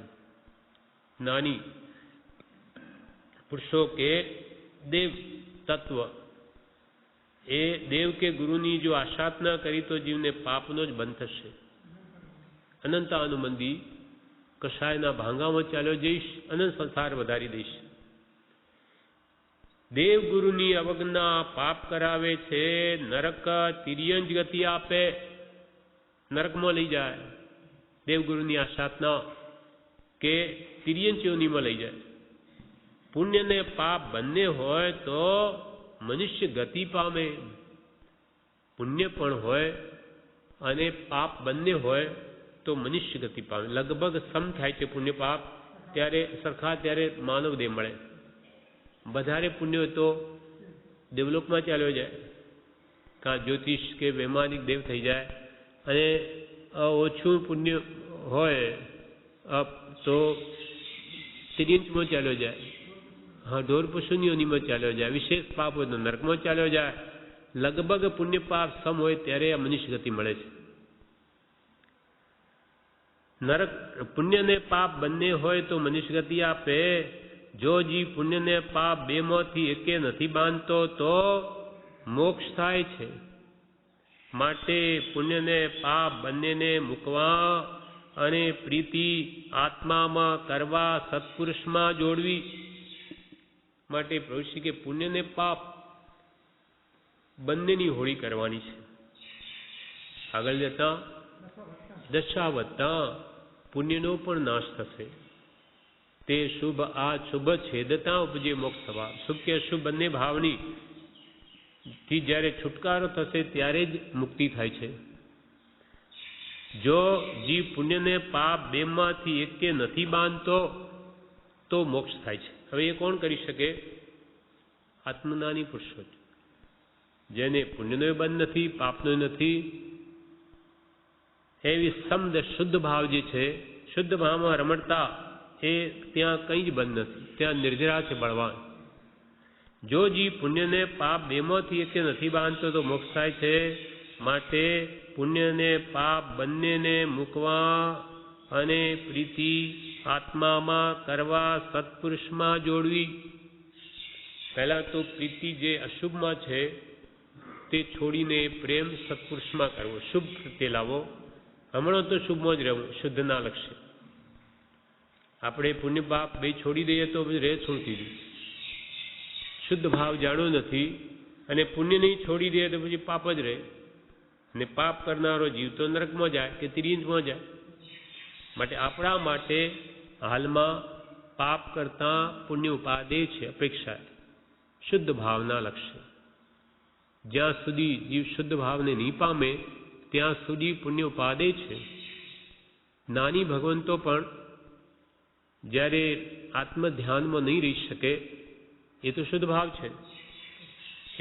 જ્ઞાની પુરુષો કે દેવ તત્વ એ દેવ કે ગુરુની જો આશાતના કરી તો જીવને પાપનો જ બંધ થશે. અનંત અનુબંધી કષાયના ભાંગામાં ચાલ્યો જઈશ, અનંત સંસાર વધારી દઈશ. દેવગુરુની અવજ્ઞા પાપ કરાવે છે, નરક તિર્યંજ ગતિ આપે, નરકમાં લઈ જાય. દેવગુરુની આશાતના કે તિર્યંજ યોનિમાં લઈ જાય. પુણ્ય ને પાપ બંને હોય તો મનુષ્ય ગતિ પામે. પુણ્ય પણ હોય અને પાપ બંને હોય તો મનુષ્ય ગતિ પામે. લગભગ સમ થાય છે પુણ્ય પાપ, ત્યારે સરખા ત્યારે માનવ દેહ મળે. વધારે પુણ્ય હોય તો દેવલોકમાં ચાલ્યો જાય, કાં જ્યોતિષ કે વૈમાનિક દેવ થઈ જાય, અને ઓછું પુણ્ય હોય તો તિર્યંજમાં ચાલ્યો જાય, હા ઢોર પશુની યોનિમાં ચાલ્યો જાય. વિશેષ પાપ હોય તો નરકમાં ચાલ્યો જાય. લગભગ પુણ્ય પાપ સમ હોય ત્યારે આ મનુષ્ય ગતિ મળે છે. નરક પુણ્ય ને પાપ બંને હોય તો મનુષ્ય ગતિ આપે. જો જીવ પુણ્ય ને પાપ બેમાંથી એકે નથી બાંધતો તો મોક્ષ થાય છે. માટે પુણ્ય ને પાપ બંનેને મૂકવા અને પ્રીતિ આત્મામાં કરવા, સત્પુરુષમાં જોડવી. માટે પ્રભુ કે પુણ્ય ને પાપ બંનેની હોળી કરવાની છે. આગળ જતા દશા વધતા પુણ્યનો પણ નાશ થશે. તે શુભ આ શુભ છેદતા ઉપજે મોક્ષ થવા. શુભ કે અશુભ બંને ભાવની થી જ્યારે છુટકારો થશે ત્યારે જ મુક્તિ થાય છે. જો જીવ પુણ્યને પાપ બેમાંથી એકે નથી બાંધતો તો મોક્ષ થાય છે. હવે એ કોણ કરી શકે? આત્મજ્ઞાની પુરુષો, જેને પુણ્યનો બંધ નથી, પાપનો નથી. એવી સમદ શુદ્ધ ભાવ જે છે, શુદ્ધ ભાવમાં રમણતા, એ ત્યાં કંઈ જ બંધ નથી, ત્યાં નિર્જરા છે, બળવાન. જો જીવ પુણ્યને પાપ બેમાંથી એકે નથી બાંધતો તો મોક્ષ થાય છે. માટે પુણ્યને પાપ બંનેને મૂકવા અને પ્રીતિ આત્મામાં કરવા, સત્પુરુષમાં જોડવી. પહેલા તો પ્રીતિ જે અશુભમાં છે તે છોડીને પ્રેમ સત્પુરુષમાં કરવો, શુભ પ્રત્યે લાવો. હમણાં તો શુભમાં જ રહેવું, શુદ્ધના લક્ષ્ય. આપણે પુણ્ય પાપ બે છોડી દઈએ તો રહે શું થયું? શુદ્ધ ભાવ જાણ્યો નથી, અને પુણ્ય નહીં છોડી દે તો પછી પાપ જ રહે. ને પાપ કરનારો જીવ તો નરકમાં જાય કે તિર્યંજમાં જાય. માટે આપણા માટે હાલમાં પાપ કરતા પુણ્ય ઉપાદેય છે, અપેક્ષા, શુદ્ધ ભાવના લક્ષ્ય. જ્યાં સુધી જીવ શુદ્ધ ભાવને નહીં પામે ત્યાં સુધી પુણ્ય ઉપાદેય છે. નાની ભગવંતો પણ જ્યારે આત્મ ધ્યાનમાં નહીં રહી શકે, એ તો શુદ્ધ ભાવ છે,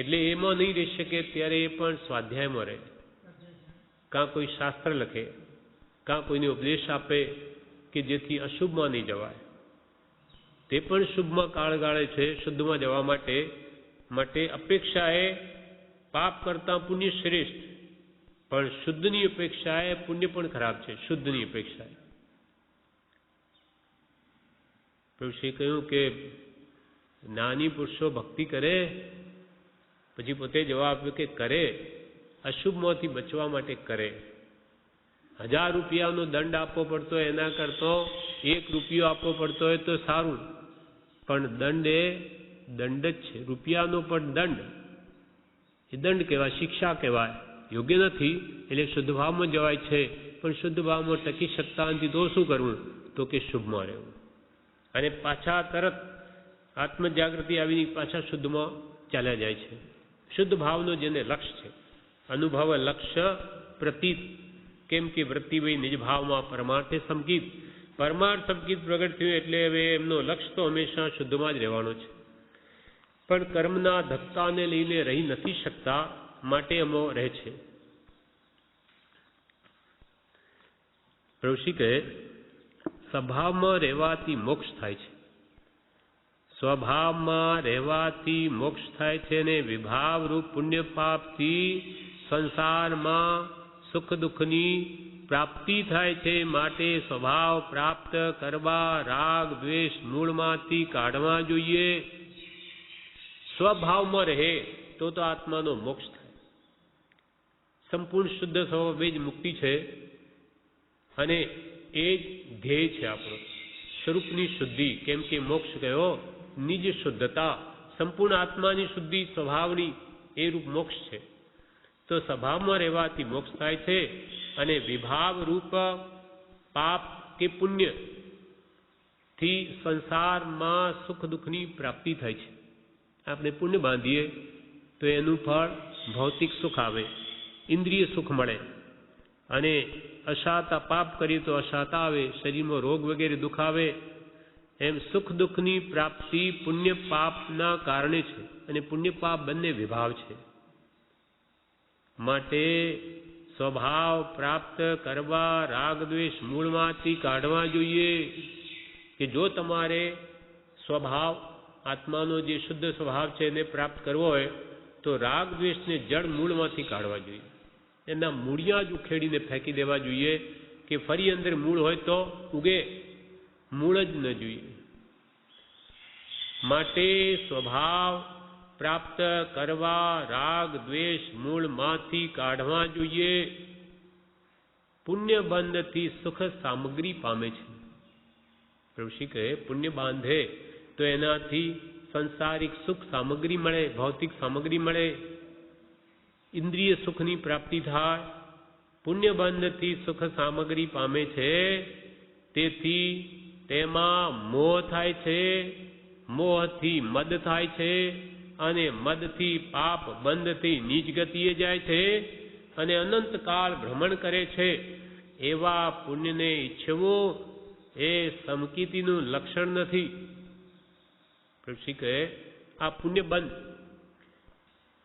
એટલે એમાં નહીં રહી શકે ત્યારે એ પણ સ્વાધ્યાયમાં રહે, કાં કોઈ શાસ્ત્ર લખે, કાં કોઈને ઉપદેશ આપે, કે જેથી અશુભમાં નહીં જવાય. તે પણ શુભમાં કાળ ગાળે છે શુદ્ધમાં જવા માટે અપેક્ષાએ પાપ કરતાં પુણ્ય શ્રેષ્ઠ, પણ શુદ્ધની અપેક્ષાએ પુણ્ય પણ ખરાબ છે. શુદ્ધની અપેક્ષાએ પ્રભુશ્રીએ કહ્યું કે જ્ઞાની પુરુષો ભક્તિ કરે, પછી પોતે જવાબ આપ્યો કે કરે, અશુભમાંથી બચવા માટે કરે. 1000 રૂપિયાનો દંડ આપવો પડતો હોય એના કરતો 1 રૂપિયો આપવો પડતો હોય તો સારું, પણ દંડ એ દંડ જ છે. રૂપિયાનો પણ દંડ એ દંડ કહેવાય, શિક્ષા કહેવાય, યોગ્ય નથી. એટલે શુદ્ધ ભાવમાં જવાય છે, પણ શુદ્ધ ભાવમાં ટકી શકતા નથી તો શું કરવું? તો કે શુભમાં રહેવું. અને પાછા તરત આત્મજાગૃતિ આવીને પાછા શુદ્ધમાં ચાલ્યા જાય છે. શુદ્ધ ભાવનો જેને લક્ષ્ય છે, અનુભવ લક્ષ્ય પ્રતીત, કેમ કે વૃત્તિ ભાઈ નિજ ભાવમાં પરમાર્થે સંકિત, પરમાર્થ સંકિત પ્રગટ થયું એટલે હવે એમનો લક્ષ્ય તો હંમેશા શુદ્ધમાં જ રહેવાનો છે. પણ કર્મના ધક્કાને લઈને રહી નથી શકતા, માટે અમો રહે છે. ઋષિ કહે સ્વભાવમાં રહેવાથી મોક્ષ થાય છે. સ્વભાવમાં રહેવાથી મોક્ષ થાય છે ને વિભાવરૂપ પુણ્ય પાપથી સંસારમાં સુખ દુઃખની પ્રાપ્તિ થાય છે. માટે સ્વભાવ પ્રાપ્ત કરવા રાગ દ્વેષ મૂળમાંથી કાઢવા જોઈએ. સ્વભાવમાં રહે તો આત્માનો મોક્ષ થાય. સંપૂર્ણ શુદ્ધ સ્વભાવ એ જ મુક્તિ છે, અને એ જ ધ્યેય છે આપણો, સ્વરૂપની શુદ્ધિ. કેમ કે મોક્ષ કયો? નિજ શુદ્ધતા, સંપૂર્ણ આત્માની શુદ્ધિ સ્વભાવની, એ રૂપ મોક્ષ છે. તો સ્વભાવમાં રહેવાથી મોક્ષ થાય છે, અને વિભાવ રૂપ પાપ કે પુણ્ય થી સંસારમાં સુખ દુઃખની પ્રાપ્તિ થાય છે. આપણે પુણ્ય બાંધીએ તો એનું ફળ ભૌતિક સુખ આવે, ઇન્દ્રિય સુખ મળે, અને અશાતા પાપ કરીએ તો અશાતા આવે, શરીરમાં રોગ વગેરે દુઃખ આવે. એમ સુખ દુઃખની પ્રાપ્તિ પુણ્ય પાપના કારણે છે, અને પુણ્ય પાપ બંને વિભાવ છે. માટે સ્વભાવ પ્રાપ્ત કરવા રાગ દ્વેષ મૂળમાંથી કાઢવા જોઈએ. કે જો તમારે સ્વભાવ આત્માનો જે શુદ્ધ સ્વભાવ છે એને પ્રાપ્ત કરવો હોય તો રાગ દ્વેષને જડ મૂળમાંથી કાઢવા જોઈએ. એના મૂળિયા જ ઉખેડીને ફેંકી દેવા જોઈએ, કે ફરી અંદર મૂળ હોય તો ઉગે, મૂળ જ ન જોઈએ. માટે સ્વભાવ પ્રાપ્ત કરવા રાગ દ્વેષ મૂળમાંથી કાઢવા જોઈએ. પુણ્ય બંધથી સુખ સામગ્રી પામે છે. ઋષિ કહે પુણ્ય બાંધે તો એનાથી સંસારિક સુખ સામગ્રી મળે, ભૌતિક સામગ્રી મળે, ઇન્દ્રિય સુખની પ્રાપ્તિ થાય. પુણ્ય બંધથી સુખ સામગ્રી પામે છે, તેથી તેમાં મોહ થાય છે, મોહથી મદ થાય છે, અને મદથી પાપ બંધથી નીચ ગતિએ જાય છે, અને અનંતકાળ ભ્રમણ કરે છે. એવા પુણ્યને ઈચ્છવું એ સમકીતિનું લક્ષણ નથી. ઋષિ કહે આ પુણ્ય બંધ,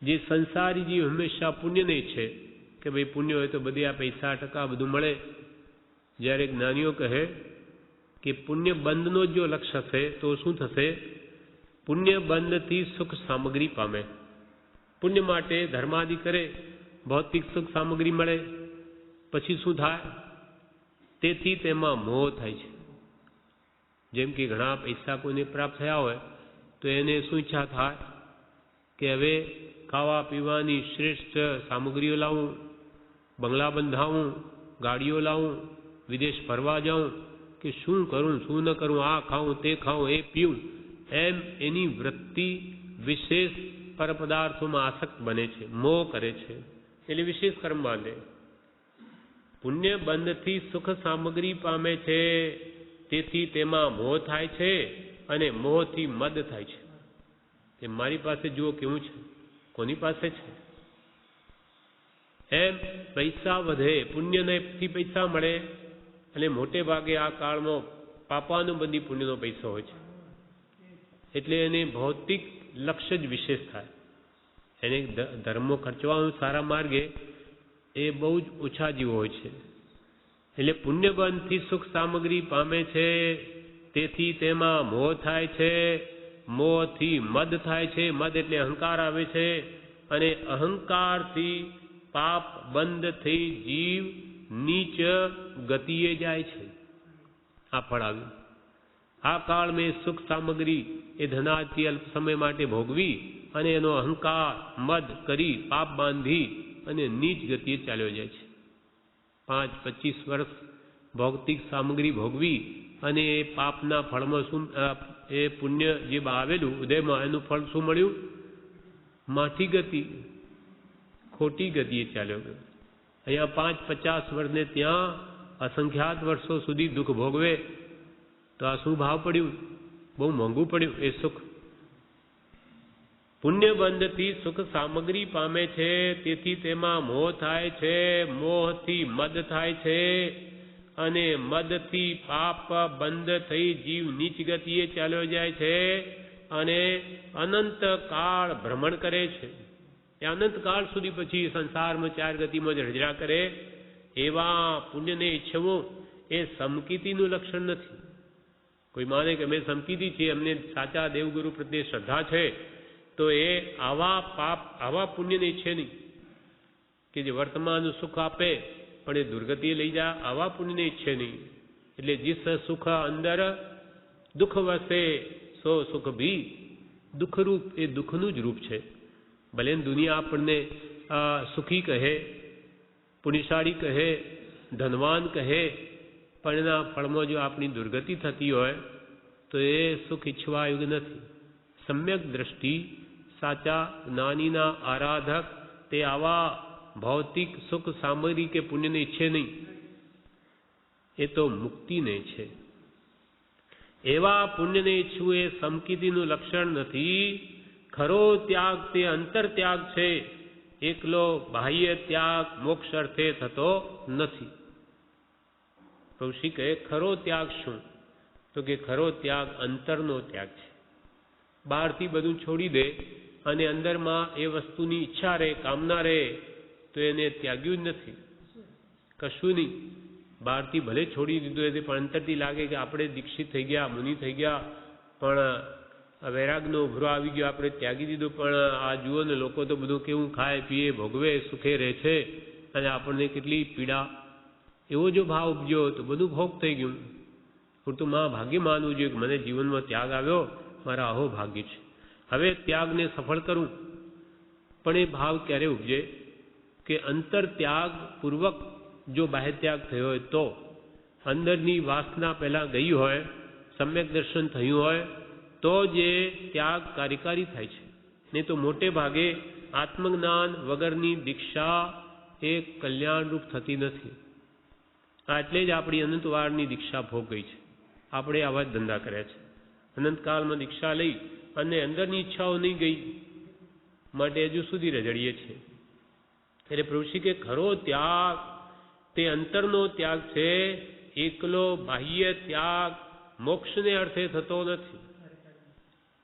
જે સંસારી જીવ હંમેશા પુણ્યને ઈચ્છે કે ભાઈ પુણ્ય હોય તો બધી આ પૈસા ટકા બધું મળે. જ્યારે જ્ઞાનીઓ કહે કે પુણ્ય બંધનો જો લક્ષ્ય હશે તો શું થશે? પુણ્ય બંધથી સુખ સામગ્રી પામે. પુણ્ય માટે ધર્માદિ કરે, ભૌતિક સુખ સામગ્રી મળે, પછી શું થાય? તેથી તેમાં મોહ થાય છે. જેમ કે ઘણા પૈસા કોઈને પ્રાપ્ત થયા હોય તો એને શું ઈચ્છા થાય કે હવે ખાવા પીવાની શ્રેષ્ઠ સામગ્રીઓ લાવું, બંગલા બંધાવું, ગાડીઓ લાવું, વિદેશ ફરવા જાઉં, કે શું કરું શું ન કરું, આ ખાઉં તે ખાઉં એ પીવું. એમ એની વૃત્તિ વિશેષ પરપદાર્થોમાં આસક્ત બને છે, મોહ કરે છે, એટલે વિશેષ કર્મ બાંધે. પુણ્ય બંધથી સુખ સામગ્રી પામે છે, તેથી તેમાં મોહ થાય છે, અને મોહથી મદ થાય છે. તે મારી પાસે જુઓ કેવું છે, કોની પાસે છે. એમ પૈસા વધે, પુણ્યથી પૈસા મળે, અને મોટે ભાગે આ કાળમાં પાપાનુબંધી પુણ્યનો પૈસો હોય છે. એટલે એને ભૌતિક લક્ષ્ય જ વિશેષ થાય. એને ધર્મો ખર્ચવાનું સારા માર્ગે એ બહુ જ ઓછા જીવો હોય છે. એટલે પુણ્યબંધથી સુખ સામગ્રી પામે છે, તેથી તેમાં મોહ થાય છે, મોહથી મદ થાય છે, મદ એટલે અહંકાર આવે છે, અને અહંકારથી પાપ બંધ થઈ જીવ નીચ ગતિએ જાય છે. આ ફળ આવ્યું. આ કાળ મેં સુખ સામગ્રી એ ધનાથી અલ્પ સમય માટે ભોગવી અને એનો અહંકાર મદ કરી પાપ બાંધી અને નીચ ગતિએ ચાલ્યો જાય છે. 5-25 વર્ષ ભૌતિક સામગ્રી ભોગવી અને એ પાપના ફળમાં શું, એ પુણ્ય જે આવેલું ઉદયમાં, એનું ફળ શું મળ્યું? માઠી ગતિ, ખોટી ગતિએ ચાલ્યો ગયો. અહીંયા 5-50 વર્ષને ત્યાં અસંખ્યાત વર્ષો સુધી દુઃખ ભોગવે તો આ શું ભાવ પડ્યું? બહુ મોંઘું પડ્યું એ સુખ. પુણ્યબંધથી સુખ સામગ્રી પામે છે, તેથી તેમાં મોહ થાય છે, મોહથી મદ થાય છે, અને મદથી પાપ બંધ થઈ જીવ નીચ ગતિએ ચાલ્યો જાય છે, અને અનંત કાળ ભ્રમણ કરે છે. એ અનંત કાળ સુધી પછી સંસારમાં 4 ગતિમાં જ રજડા કરે. એવા પુણ્યને ઈચ્છવું એ સમકીતીનું લક્ષણ નથી. કોઈ માને કે અમે સમકીતી છીએ, અમને સાચા દેવગુરુ પ્રત્યે શ્રદ્ધા છે, તો એ આવા પુણ્યને ઈચ્છે નહીં કે જે વર્તમાન સુખ આપે પણ એ દુર્ગતિએ લઈ જાય. આવા પુણ્યને ઈચ્છે નહીં. એટલે જીસ સુખ અંદર દુઃખ વસે સો સુખ ભી દુઃખરૂપ, એ દુઃખનું જ રૂપ છે. ભલે દુનિયા આપણને સુખી કહે, પુણ્યશાળી કહે, ધનવાન કહે, પણ એના ફળમાં જો આપણી દુર્ગતિ થતી હોય તો એ સુખ ઈચ્છવા યોગ્ય નથી. સમ્યક દ્રષ્ટિ સાચા જ્ઞાનીના આરાધક તે આવા ભૌતિક સુખ સામગ્રી કે પુણ્યને ઈચ્છે નહીં, એ તો મુક્તિને છે. એવા પુણ્યને ઈચ્છવું એ સમકીતીનું લક્ષણ નથી. ખરો ત્યાગ તે અંતર ત્યાગ છે, એકલો બાહ્ય ત્યાગ મોક્ષ અર્થે થતો નથી. ઋષિ કહે ખરો ત્યાગ શું? તો કે ખરો ત્યાગ અંતરનો ત્યાગ છે. બહારથી બધું છોડી દે અને અંદરમાં એ વસ્તુની ઈચ્છા રહે, કામના રહે, તો એને ત્યાગ્યું જ નથી. કશું નહીં. બહારથી ભલે છોડી દીધું એ પણ અંતરથી લાગે કે આપણે દીક્ષિત થઈ ગયા, મુનિ થઈ ગયા, પણ વૈરાગનો ઉભરો આવી ગયો, આપણે ત્યાગી દીધું. પણ આ જુઓ ને, લોકો તો બધું કેવું ખાય પીએ ભોગવે સુખે રહે છે, અને આપણને કેટલી પીડા. એવો જો ભાવ ઉપજ્યો તો બધું ભોગ થઈ ગયું. પૂરતું ભાગ્ય માનવું જોઈએ કે મને જીવનમાં ત્યાગ આવ્યો, મારા અહો ભાગ્ય છે, હવે ત્યાગને સફળ કરું. પણ એ ભાવ ક્યારે ઉપજે કે અંતર ત્યાગ પૂર્વક જો બાહ્ય ત્યાગ થયો હોય, તો અંદરની વાસના પહેલાં ગઈ હોય, સમ્યક દર્શન થયું હોય, તો જે ત્યાગ કાર્યકારી થાય છે. નહીં તો મોટે ભાગે આત્મજ્ઞાન વગરની દીક્ષા એ કલ્યાણરૂપ થતી નથી. એટલે જ આપણી અનંતવાળની દીક્ષા ભોગ ગઈ છે. આપણે આવા જ ધંધા કર્યા છે. અનંતકાળમાં દીક્ષા લઈ અને અંદરની ઈચ્છાઓ નહીં ગઈ માટે હજુ સુધી રજડીએ છીએ. એટલે પ્રભુશ્રી કે ખરો ત્યાગ તે અંતરનો ત્યાગ છે, એકલો બાહ્ય ત્યાગ મોક્ષને અર્થે થતો નથી,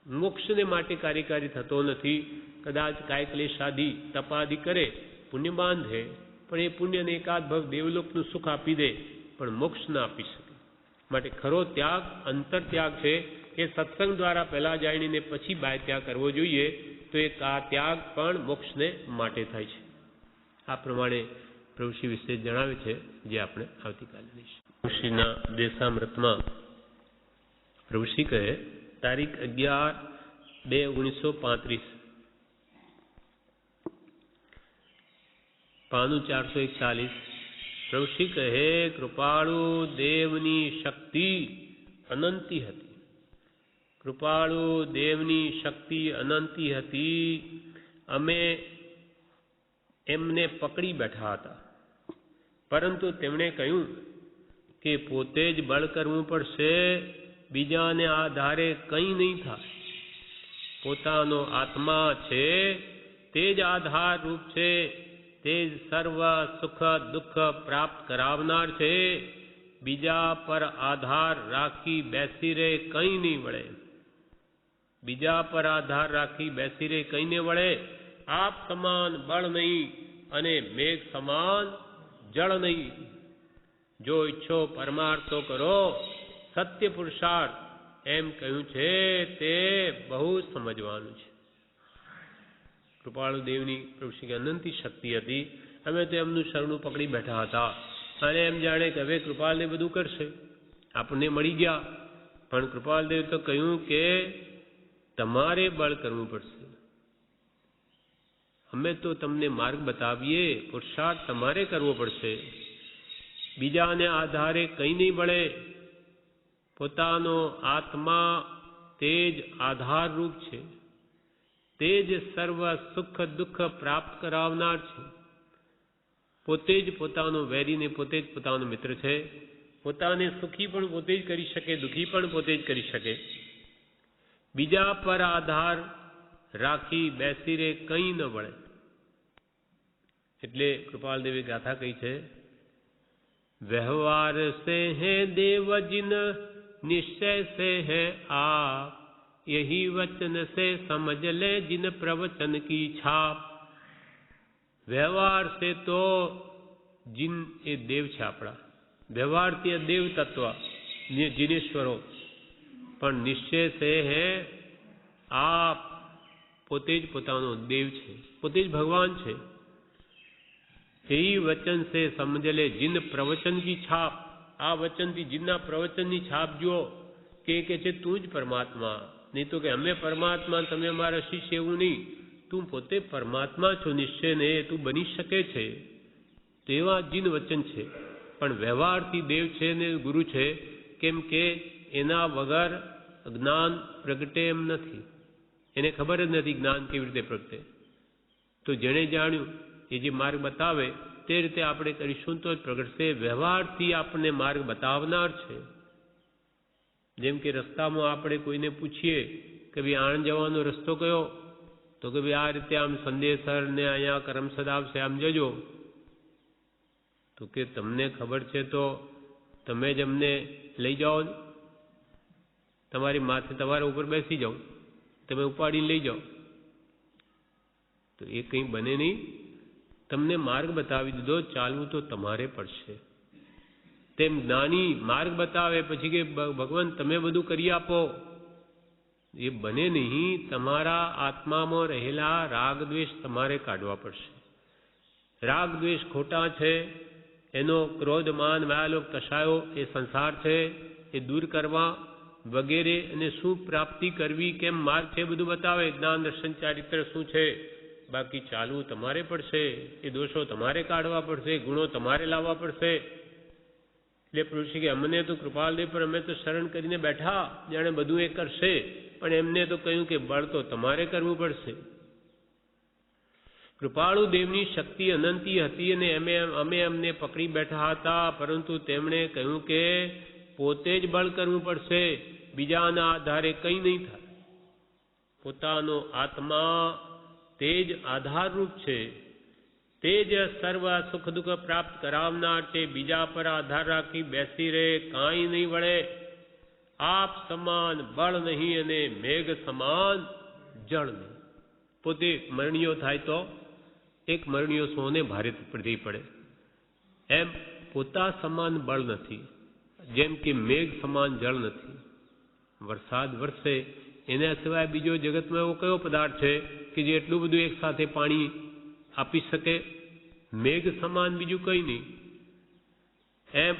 મોક્ષને માટે કાર્યકારી થતો નથી. કદાચ કાય ક્લેશાદી તપાદી કરે, પુણ્ય બાંધે, પણ એ પુણ્યને એકાદ ભાગ દેવલોકનું સુખ આપી દે, પણ મોક્ષ ના આપી શકે. માટે ખરો ત્યાગ અંતર ત્યાગ છે. એ સત્સંગ દ્વારા પહેલા જાણીને પછી બાહ્ય ત્યાગ કરવો જોઈએ, તો એ આ ત્યાગ પણ મોક્ષને માટે થાય છે. આ પ્રમાણે પ્રભુશ્રી વિશે જણાવે છે, જે આપણે આવતીકાલે લઈશું. પ્રભુશ્રીના દેશામૃતમાં પ્રભુશ્રી કહે તારીખ 11/2/1935, પાનું 441. પ્રભુશ્રી કહે કૃપાળુ દેવની શક્તિ અનંતી હતી. કૃપાળુ દેવની શક્તિ અનંતી હતી. અમે એમને પકડી બેઠા હતા, પરંતુ તેમણે કહ્યું કે પોતે જ બળ કરવું પડશે, બીજાને આધારે કંઈ નહીં થાય. પોતાનો આત્મા છે તે જ આધાર રૂપ છે, તે જ સર્વ સુખ દુઃખ પ્રાપ્ત કરાવનાર છે. બીજા પર આધાર રાખી બેસી રહે કંઈ નહીં વળે. બીજા પર આધાર રાખી બેસી રહે કંઈ નહીં વળે. આપ સમાન બળ નહીં અને મેઘ સમાન જળ નહીં. જો ઈચ્છો પરમાર્થ તો કરો, સત્ય પુરુષાર્થ એમ કહ્યું છે તે બહુ સમજવાનું છે. કૃપાળુ દેવની પ્રભુ શ્રી અનંતી શક્તિ હતી. અમે તો એમનું શરણું પકડી બેઠા હતા અને એમ જાણે કે હવે કૃપાલદેવ બધું કરશે, આપણને મળી ગયા. પણ કૃપાલદેવ તો કહ્યું કે તમારે બળ કરવું પડશે. અમે તો તમને માર્ગ બતાવીએ, પુરુષાર્થ તમારે કરવો પડશે. બીજાને આધારે કંઈ નહીં મળે. પોતાનો આત્મા તે જ આધારરૂપ છે. તે જ સર્વ સુખ દુઃખ પ્રાપ્ત કરાવનાર છે. પોતે જ પોતાનો વેરીને પોતે જ પોતાનો મિત્ર છે. પોતાને સુખી પણ પોતે જ કરી શકે, દુઃખી પણ પોતે જ કરી શકે. બીજા પર આધાર રાખી બેસી રે કંઈ ન વળે. એટલે કૃપાલદેવે ગાથા કહી છે, વ્યવહાર સે હે દેવ જિન નિશ્ચય સે હે આપ, यही वचन से समझ ले जिन प्रवचन की छाप. व्यवहार से तो जिन એ દેવ છે આપણા, વ્યવહારથી દેવ તત્વ જીનેશ્વરો, પણ નિશ્ચય સે હે આપ, પોતે જ પોતાનો દેવ છે, પોતે જ ભગવાન છે. यही वचन से समझ ले जिन प्रवचन की छाप. આ વચનથી જીનના પ્રવચનની છાપ જુઓ કે છે તું જ પરમાત્મા. નહીં તો કે અમે પરમાત્મા, તમે અમારા શિષ્ય, એવું નહીં. તું પોતે પરમાત્મા છો, નિશ્ચય ને તું બની શકે છે. તો એવા જીન વચન છે. પણ વ્યવહારથી દેવ છે ને ગુરુ છે, કેમ કે એના વગર જ્ઞાન પ્રગટે એમ નથી. એને ખબર જ નથી જ્ઞાન કેવી રીતે પ્રગટે. તો જેણે જાણ્યું એ જે માર્ગ બતાવે તે રીતે આપણે કરીશું તો જ પ્રગટશે. વ્યવહારથી આપણને માર્ગ બતાવનાર છે. જેમ કે રસ્તામાં આપણે કોઈને પૂછીએ કે ભાઈ આણંદ જવાનો રસ્તો કયો, તો કે ભાઈ આ રીતે આમ સંદેશર ને અહીંયા કરમસદ આવશે, આમ જજો. તો કે તમને ખબર છે તો તમે જ અમને લઈ જાઓ, તમારી માથે તમારા ઉપર બેસી જાઓ, તમે ઉપાડીને લઈ જાઓ. તો એ કંઈ બને નહીં. તમને માર્ગ બતાવી દીધો, ચાલવું તો તમારે પડશે. તેમ જ્ઞાની માર્ગ બતાવે પછી કે ભગવાન તમે બધું કરી આપો, એ બને નહીં. તમારા આત્મામાં રહેલા રાગ દ્વેષ તમારે કાઢવા પડશે. રાગ દ્વેષ ખોટા છે, એનો ક્રોધ માન માયાલોક કશાયો એ સંસાર છે, એ દૂર કરવા વગેરે. અને શું પ્રાપ્તિ કરવી, કેમ માર્ગ છે, બધું બતાવે. જ્ઞાન દર્શન ચારિત્ર શું છે. બાકી ચાલવું તમારે પડશે. એ દોષો તમારે કાઢવા પડશે, ગુણો તમારે લાવવા પડશે. એટલે પુરુષી કે અમને તો કૃપાલદેવ પર અમે તો શરણ કરીને બેઠા, જાણે બધું એ કરશે. પણ એમને તો કહ્યું કે બળ તો તમારે કરવું પડશે. કૃપાળુ દેવની શક્તિ અનંતી હતી અને અમે અમને પકડી બેઠા હતા. પરંતુ તેમણે કહ્યું કે પોતે જ બળ કરવું પડશે, બીજાના આધારે કંઈ નહીં થાય. પોતાનો આત્મા તે જ આધારરૂપ છે. તે જ સર્વ સુખ દુઃખ પ્રાપ્ત કરાવનાર છે. બીજા પર આધાર રાખી બેસી રહે કાંઈ નહીં વળે. આપ સમાન બળ નહીં અને મેઘ સમાન જળ નહીં. પોતે મરણીયો થાય તો એક મરણીયો સોને ભારે પડી પડે, એમ પોતા સમાન બળ નથી. જેમ કે મેઘ સમાન જળ નથી. વરસાદ વરસે એના સિવાય બીજો જગતમાં એવો કયો પદાર્થ છે કે જે એટલું બધું એક સાથે પાણી આપી શકે? મેઘ સમાન બીજું કંઈ નહીં. એમ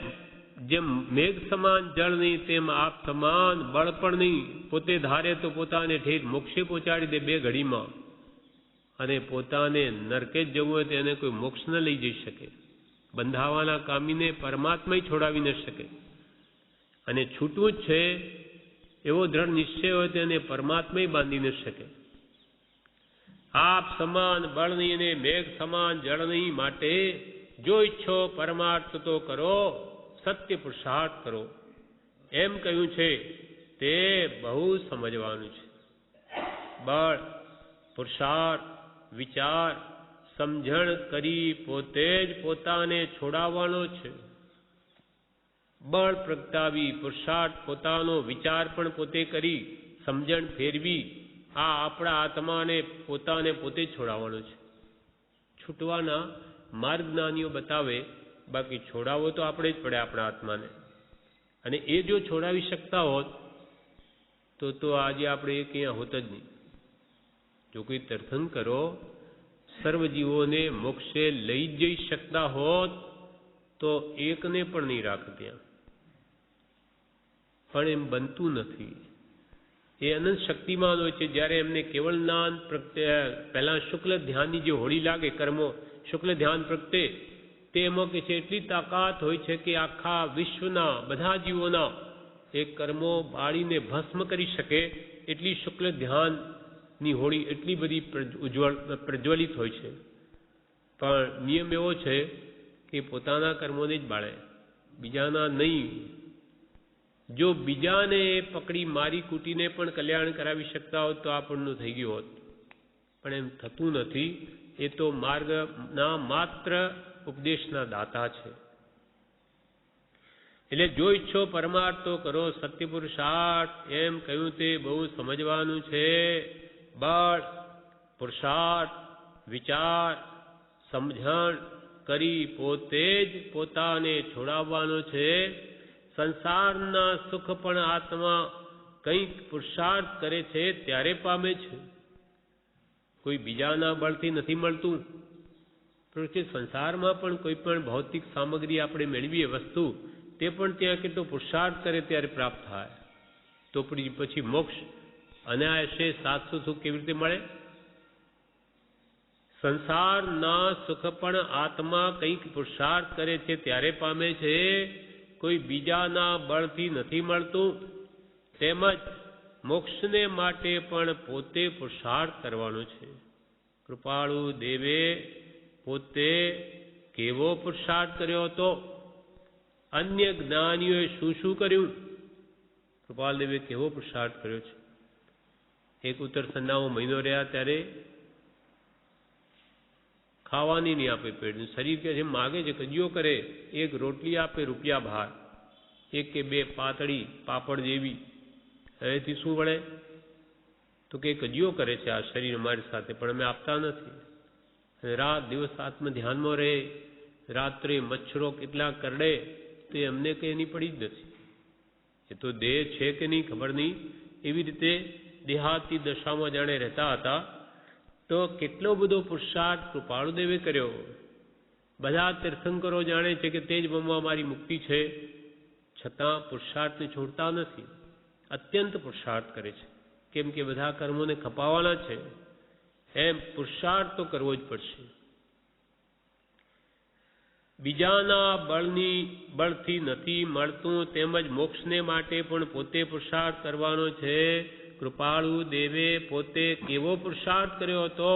જેમ મેઘ સમાન જળ નહીં, તેમ આપ સમાન બળ પણ નહીં. પોતે ધારે તો પોતાને ઠેઠ મોક્ષે પહોંચાડી દે 2 ઘડીમાં, અને પોતાને નરકે જ જવું હોય તો એને કોઈ મોક્ષ ન લઈ જઈ શકે. બંધાવાના કામીને પરમાત્મા છોડાવી ન શકે. અને છૂટવું જ છે એવો દ્રઢ નિશ્ચય હોય તો એને પરમાત્મા બાંધી ન શકે. આપ સમાન બળ નહીં અને મેઘ સમાન જળ નહીં. માટે જો ઈચ્છો પરમાર્થ તો કરો, સત્ય પુરુષાર્થ કરો. એમ કહ્યું છે તે બહુ સમજવાનું છે. બળ, પુરુષાર્થ, વિચાર, સમજણ કરી પોતે જ પોતાને છોડાવવાનો છે. બળ પ્રગટાવી, પુરુષાર્થ પોતાનો વિચાર પણ પોતે કરી, સમજણ ફેરવી, આ આપણા આત્માને પોતાને પોતે જ છોડાવવાનો છે. છૂટવાના માર્ગ જ્ઞાનીઓ બતાવે બાકી છોડાવવો તો આપણે જ પડે આપણા આત્માને. અને એ જો છોડાવી શકતા હોત તો આજે આપણે એ ક્યાં હોત જ નહીં. જો કોઈ તીર્થંકરો સર્વજીવોને મોક્ષે લઈ જઈ શકતા હોત તો એકને પણ નહીં રાખ ત્યાં. પણ એમ બનતું નથી. એ અનંત શક્તિમાન હોય છે. જ્યારે એમને કેવળ જ્ઞાન પ્રગટે, પહેલા શુક્લ ધ્યાનની જે હોળી લાગે કર્મો શુક્લ ધ્યાન પ્રગટે, તે એમાં કે છે એટલી તાકાત હોય છે કે આખા વિશ્વના બધા જીવોના એ કર્મો બાળીને ભસ્મ કરી શકે એટલી શુક્લ ધ્યાનની હોળી એટલી બધી પ્રજ્વલિત હોય છે. પણ નિયમ એવો છે કે પોતાના કર્મોને જ બાળે, બીજાના નહીં. જો બીજાને પકડી મારી કૂટીને પણ કલ્યાણ કરાવી શકતા હોત તો આપણનું થઈ ગયું હોત. પણ એમ થતું નથી. એ તો માર્ગના માત્ર ઉપદેશના દાતા છે. એટલે જો ઈચ્છો પરમાર્થ તો કરો સત્ય પુરુષાર્થ, એમ કહ્યું તે બહુ સમજવાનું છે. બળ, પુરુષાર્થ, વિચાર, સમજણ કરી પોતે જ પોતાને છોડાવવાનો છે. સંસારના સુખ પણ આત્મા કંઈક પુરુષાર્થ કરે છે ત્યારે પામે છે, કોઈ બીજાના બળથી નથી મળતું. porque સંસારમાં પણ કોઈ પણ ભૌતિક સામગ્રી આપણે મેળવીએ વસ્તુ, તે પણ ત્યાં કેટલો પુરુષાર્થ કરે ત્યારે પ્રાપ્ત થાય. તો પછી મોક્ષ અનાયાસે સાચું સુખ કેવી રીતે મળે? સંસારના સુખ પણ આત્મા કંઈક પુરુષાર્થ કરે છે ત્યારે પામે છે, કોઈ બીજાના બળથી નથી મળતું. તેમજ મોક્ષને માટે પણ પોતે પુરુષાર્થ કરવાનો છે. કૃપાળુ દેવે પોતે કેવો પુરુષાર્થ કર્યો હતો? અન્ય જ્ઞાનીઓએ શું શું કર્યું? કૃપાલ દેવે કેવો પુરુષાર્થ કર્યો છે? એક ઉત્તર સંનામો મહિનો રહ્યા ત્યારે ખાવાની નહીં આપે પેટનું. શરીર કે છે માગે છે, કજિયો કરે, એક રોટલી આપે રૂપિયા બહાર, એક કે બે પાતળી પાપડ જેવી. એથી શું વળે? તો કે કજિયો કરે છે આ શરીર અમારી સાથે, પણ અમે આપતા નથી. રાત દિવસ આત્મ ધ્યાનમાં રહે, રાત્રે મચ્છરો કેટલા કરડે તો એમને કંઈ એની પડી જ નથી. એ તો દેહ છે કે નહીં ખબર નહીં, એવી રીતે દેહાતી દશામાં જાણે રહેતા હતા. તો કેટલો બધો પુરુષાર્થ કૃપાળુદેવે કર્યો. બધા તીર્થંકરો જાણે છે કે તે જ બ્રહ્મા મારી મુક્તિ છે, છતાં પુરુષાર્થને છોડતા નથી. અત્યંત પુરુષાર્થ કરે છે, કેમ કે બધા કર્મોને ખપાવવાના છે. એમ પુરુષાર્થ તો કરવો જ પડશે. બીજાના બળથી નથી મળતું, તેમજ મોક્ષને માટે પણ પોતે પુરુષાર્થ કરવાનો છે. કૃપાળુ દેવે પોતે કેવો પુરુષાર્થ કર્યો હતો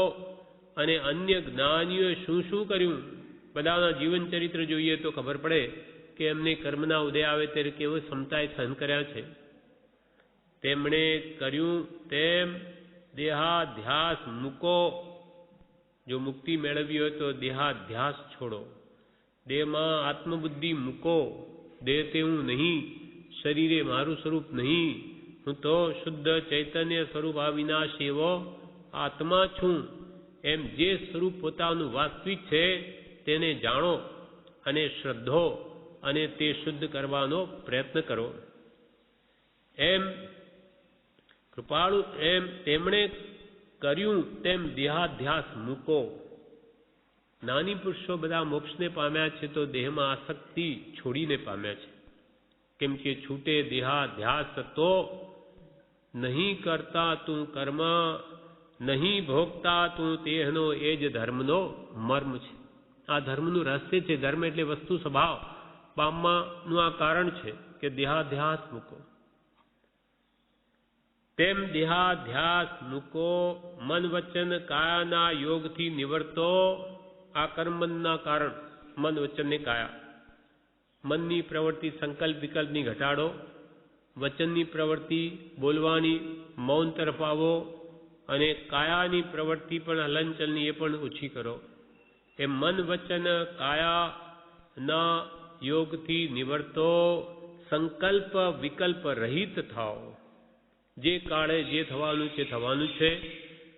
અને અન્ય જ્ઞાનીઓએ શું શું કર્યું? બધાના જીવન ચરિત્ર જોઈએ તો ખબર પડે કે એમને કર્મના ઉદય આવે ત્યારે કેવો ક્ષમતાએ સહન કર્યા છે. તેમણે કર્યું તેમ દેહાધ્યાસ મૂકો. જો મુક્તિ મેળવી હોય તો દેહાધ્યાસ છોડો, દેહમાં આત્મબુદ્ધિ મૂકો. દેહ તે હું નહીં, શરીરે મારું સ્વરૂપ નહીં, હું તો શુદ્ધ ચૈતન્ય સ્વરૂપ અવિનાશી એવો આત્મા છું. એમ જે સ્વરૂપ પોતાનું વાસ્તવિક છે તેને જાણો અને શ્રદ્ધો અને તે શુદ્ધ કરવાનો પ્રયત્ન કરો. એમ કૃપાળુ એમ તેમણે કર્યું તેમ દેહાધ્યાસ મૂકો. જ્ઞાની પુરુષો બધા મોક્ષને પામ્યા છે તો દેહમાં આસક્તિ છોડીને પામ્યા છે. કેમ કે છૂટે દેહાધ્યાસ તો નહીં કરતા તું કર્મ, નહીં ભોગતા તું તેહનો, એ જ ધર્મનો મર્મ છે. આ ધર્મનું રહસ્ય છે. ધર્મ એટલે વસ્તુ સ્વભાવ પામવાનું આ કારણ છે કે દેહાધ્યાસ મૂકો. તેમ દેહાધ્યાસ મૂકો, મન વચન કાયાના યોગથી નિવર્તો. આ કર્મના કારણ મન વચન ને કાયા. મનની પ્રવૃત્તિ સંકલ્પ વિકલ્પની ઘટાડો, વચનની પ્રવૃત્તિ બોલવાની મૌન તરફ આવો, અને કાયાની પ્રવૃત્તિ પણ હલનચલની એ પણ ઓછી કરો. એ મન વચન કાયાના યોગથી નિવર્તો, સંકલ્પ વિકલ્પ રહિત થાઓ. જે કાળે જે થવાનું છે થવાનું છે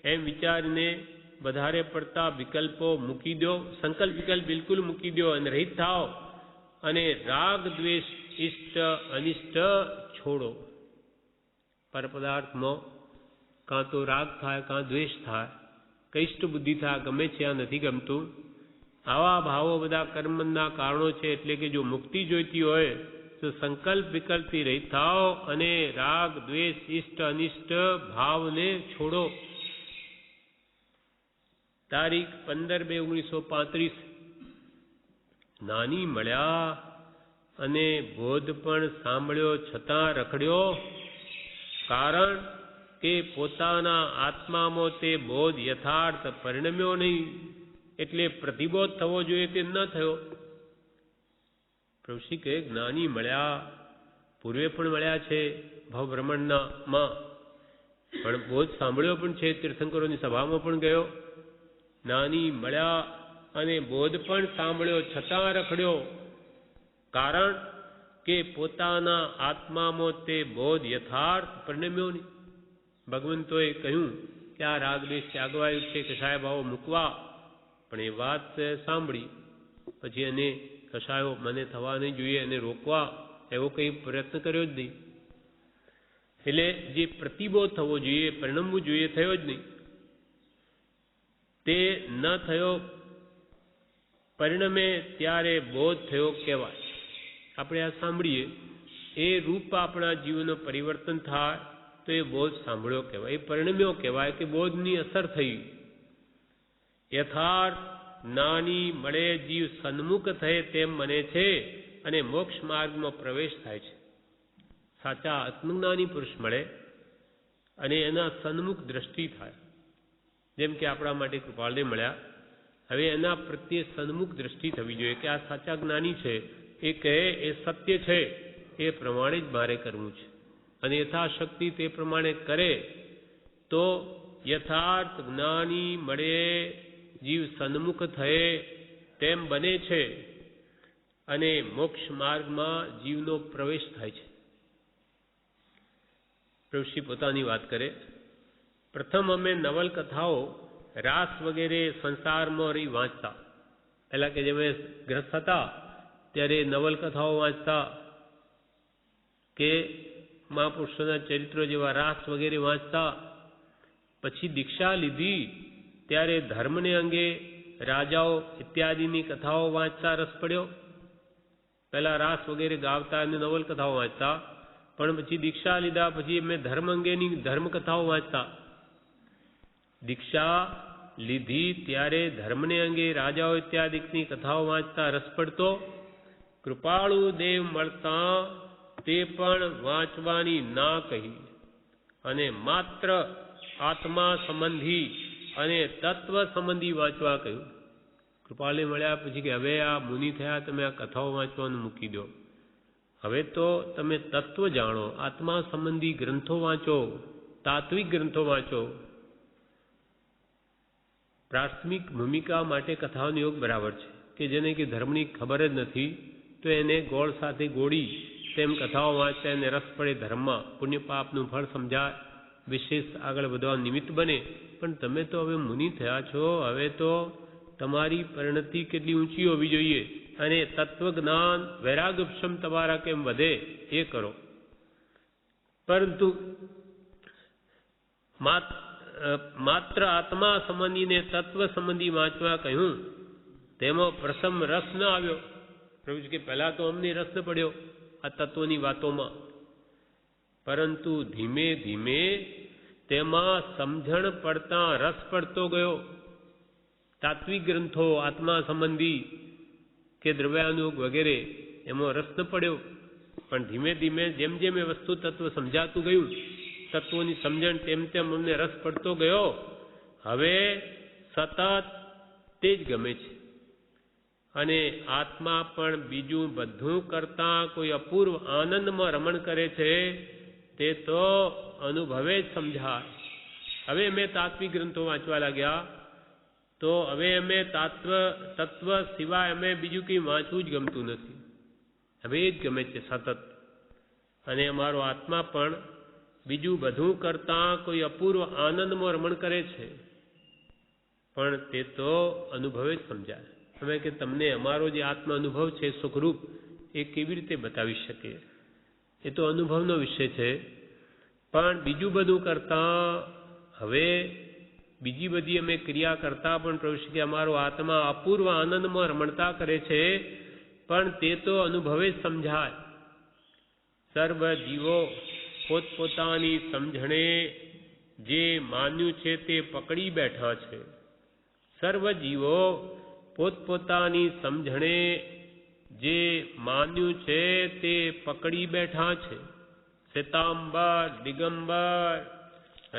એમ વિચારીને વધારે પડતા વિકલ્પો મૂકી દો, સંકલ્પ વિકલ્પ બિલકુલ મૂકી દો અને રહિત થાઓ અને રાગ દ્વેષ ઇષ્ટ અનિષ્ટ છોડો. પરપદાર્થમાં કાં તો રાગ થાય, કાં દ્વેષ થાય, કઈષ્ટ બુદ્ધિ થાય, ગમે છે આ નથી ગમતું. આવા ભાવો બધા કર્મના કારણો છે. એટલે કે જો મુક્તિ જોઈતી હોય તો સંકલ્પ વિકલ્પથી રહિત થાઓ અને રાગ દ્વેષ ઇષ્ટ અનિષ્ટ ભાવને છોડો. તારીખ 15/2/1935 નાની મળ્યા અને બોધ પણ સાંભળ્યો છતાં રખડ્યો, કારણ કે પોતાના આત્મામાં તે બોધ યથાર્થ પરિણમ્યો નહીં. એટલે પ્રતિબોધ થવો જોઈએ તે ન થયો. પ્રભુશ્રી કહે જ્ઞાની મળ્યા, પૂર્વે પણ મળ્યા છે ભવભ્રમણમાં, પણ બોધ સાંભળ્યો પણ છે, તીર્થંકરોની સભામાં પણ ગયો. જ્ઞાની મળ્યા અને બોધ પણ સાંભળ્યો છતાં રખડ્યો, કારણ કે પોતાના આત્મામાં તે બોધ યથાર્થ પરિણમ્યો નહીં. ભગવંતોએ કહ્યું કે આ રાગદ્વેષ ત્યાગવાયું છે, કશાય ભાવો મૂકવા, પણ એ વાત સાંભળી પછી એને કશાયો મને થવા નહીં જોઈએ અને રોકવા એવો કંઈ પ્રયત્ન કર્યો જ નહીં. એટલે જે પ્રતિબોધ થવો જોઈએ, પરિણમવું જોઈએ, થયો જ નહીં. તે ન થયો. પરિણમે ત્યારે બોધ થયો કહેવાય. આપણે આ સાંભળીએ એ રૂપ આપણા જીવનનું પરિવર્તન થાય તો એ બોધ સાંભળ્યો કહેવાય, એ પરિણમ્યો કહેવાય કે બોધની અસર થઈ. યથાર્થ જ્ઞાની મળે જીવ સન્મુખ થયે તેમ બને છે અને મોક્ષ માર્ગમાં પ્રવેશ થાય છે. સાચા આત્મજ્ઞાની પુરુષ મળે અને એના સન્મુખ દ્રષ્ટિ થાય. જેમ કે આપણા માટે કૃપાળને મળ્યા, હવે એના પ્રત્યે સન્મુખ દ્રષ્ટિ થવી જોઈએ કે આ સાચા જ્ઞાની છે, એ કહે એ સત્ય છે, એ પ્રમાણે જ મારે કરવું છે. અને યથાશક્તિ તે પ્રમાણે કરે તો યથાર્થ જ્ઞાની મળે જીવ સન્મુખ થયે તેમ બને છે અને મોક્ષ માર્ગમાં જીવનો પ્રવેશ થાય છે. પ્રભુશ્રી પોતાની વાત કરે, પ્રથમ અમે નવલકથાઓ રાસ વગેરે સંસારમાં રહી વાંચતા. પહેલાં કે જે અમે ગ્રસ્ત હતા ત્યારે નવલકથાઓ વાંચતા કે મહાપુરુષોના ચરિત્રો જેવા રાસ વગેરે વાંચતા. પછી દીક્ષા લીધી ત્યારે ધર્મને અંગે રાજાઓ ઇત્યાદિની કથાઓ વાંચતા રસ પડ્યો. પહેલાં રાસ વગેરે ગાવતા અને નવલકથાઓ વાંચતા, પણ પછી દીક્ષા લીધા પછી અમે ધર્મ અંગેની ધર્મકથાઓ વાંચતા. દીક્ષા લીધી ત્યારે ધર્મને અંગે રાજાઓ ઇત્યાદિની કથાઓ વાંચતા રસ પડતો. કૃપાળુ દેવ મળતા તે પણ વાંચવાની ના કહી અને માત્ર આત્મા સંબંધી અને તત્વ સંબંધી વાંચવા કહ્યું. કૃપાળને મળ્યા પછી કે હવે આ મુનિ થયા, તમે આ કથાઓ વાંચવાનું મૂકી દો. હવે તો તમે તત્વ જાણો, આત્મા સંબંધી ગ્રંથો વાંચો, તાત્વિક ગ્રંથો વાંચો. પ્રાથમિક ભૂમિકા માટે કથાઓનો યોગ બરાબર છે કે જેને કે ધર્મની ખબર જ નથી તો એને ગોળ સાથે ગોળી તેમ કથાઓ વાંચે અને રસ પડે ધર્મમાં, પુણ્ય પાપનું ફળ સમજાય, વિશેષ આગળ વધવા નિમિત્ત બને. પણ તમે તો હવે મુનિ થયા છો, હવે તો તમારી પરિણતિ કેટલી ઊંચી હોવી જોઈએ અને તત્વજ્ઞાન વૈરાગ્યક્ષમ તમારા કેમ વધે એ કરો. પરંતુ માત્ર આત્મા સંબંધીને તત્વ સંબંધી વાંચવા કહ્યું, તેમાં પ્રથમ રસ ન આવ્યો. પ્રભુજી કે પહેલાં તો અમને રસ ન પડ્યો આ તત્વની વાતોમાં, પરંતુ ધીમે ધીમે તેમાં સમજણ પડતા રસ પડતો ગયો. તાત્વિક ગ્રંથો આત્મા સંબંધી કે દ્રવ્યાનુગ વગેરે એમાં રસ ન પડ્યો, પણ ધીમે ધીમે જેમ જેમ એ વસ્તુ તત્વ સમજાતું ગયું, તત્વોની સમજણ તેમ તેમ અમને રસ પડતો ગયો. હવે સતત તે જ ગમે છે અને આત્મા પણ બીજું બધું કરતા કોઈ અપૂર્વ આનંદમાં રમણ કરે છે તે તો અનુભવે જ સમજાય. હવે અમે તાત્વિક ગ્રંથો વાંચવા લાગ્યા તો હવે અમે તત્વ સિવાય અમે બીજું કંઈ વાંચવું જ ગમતું નથી. હવે એ જ ગમે છે સતત. અને અમારો આત્મા પણ બીજું બધું કરતા કોઈ અપૂર્વ આનંદમાં રમણ કરે છે. પણ તે તો અનુભવે જ સમજાય. તમે કે તમને અમારો જે આત્મ અનુભવ છે સુખરૂપ એ કેવી રીતે બતાવી શકીએ? એ તો અનુભવનો વિષય છે. પણ બીજું બધું કરતા હવે બીજી બધી અમે ક્રિયા કરતા પણ પ્રભુ કે અમારો આત્મા અપૂર્વ આનંદમાં રમણતા કરે છે, પણ તે તો અનુભવે જ સમજાય. સર્વ જીવો પોતપોતાની સમજણે જે માન્યું છે તે પકડી બેઠા છે. સર્વ જીવો પોતપોતાની સમજણે જે માન્યું છે તે પકડી બેઠા છે. શ્વેતાંબર, દિગંબર,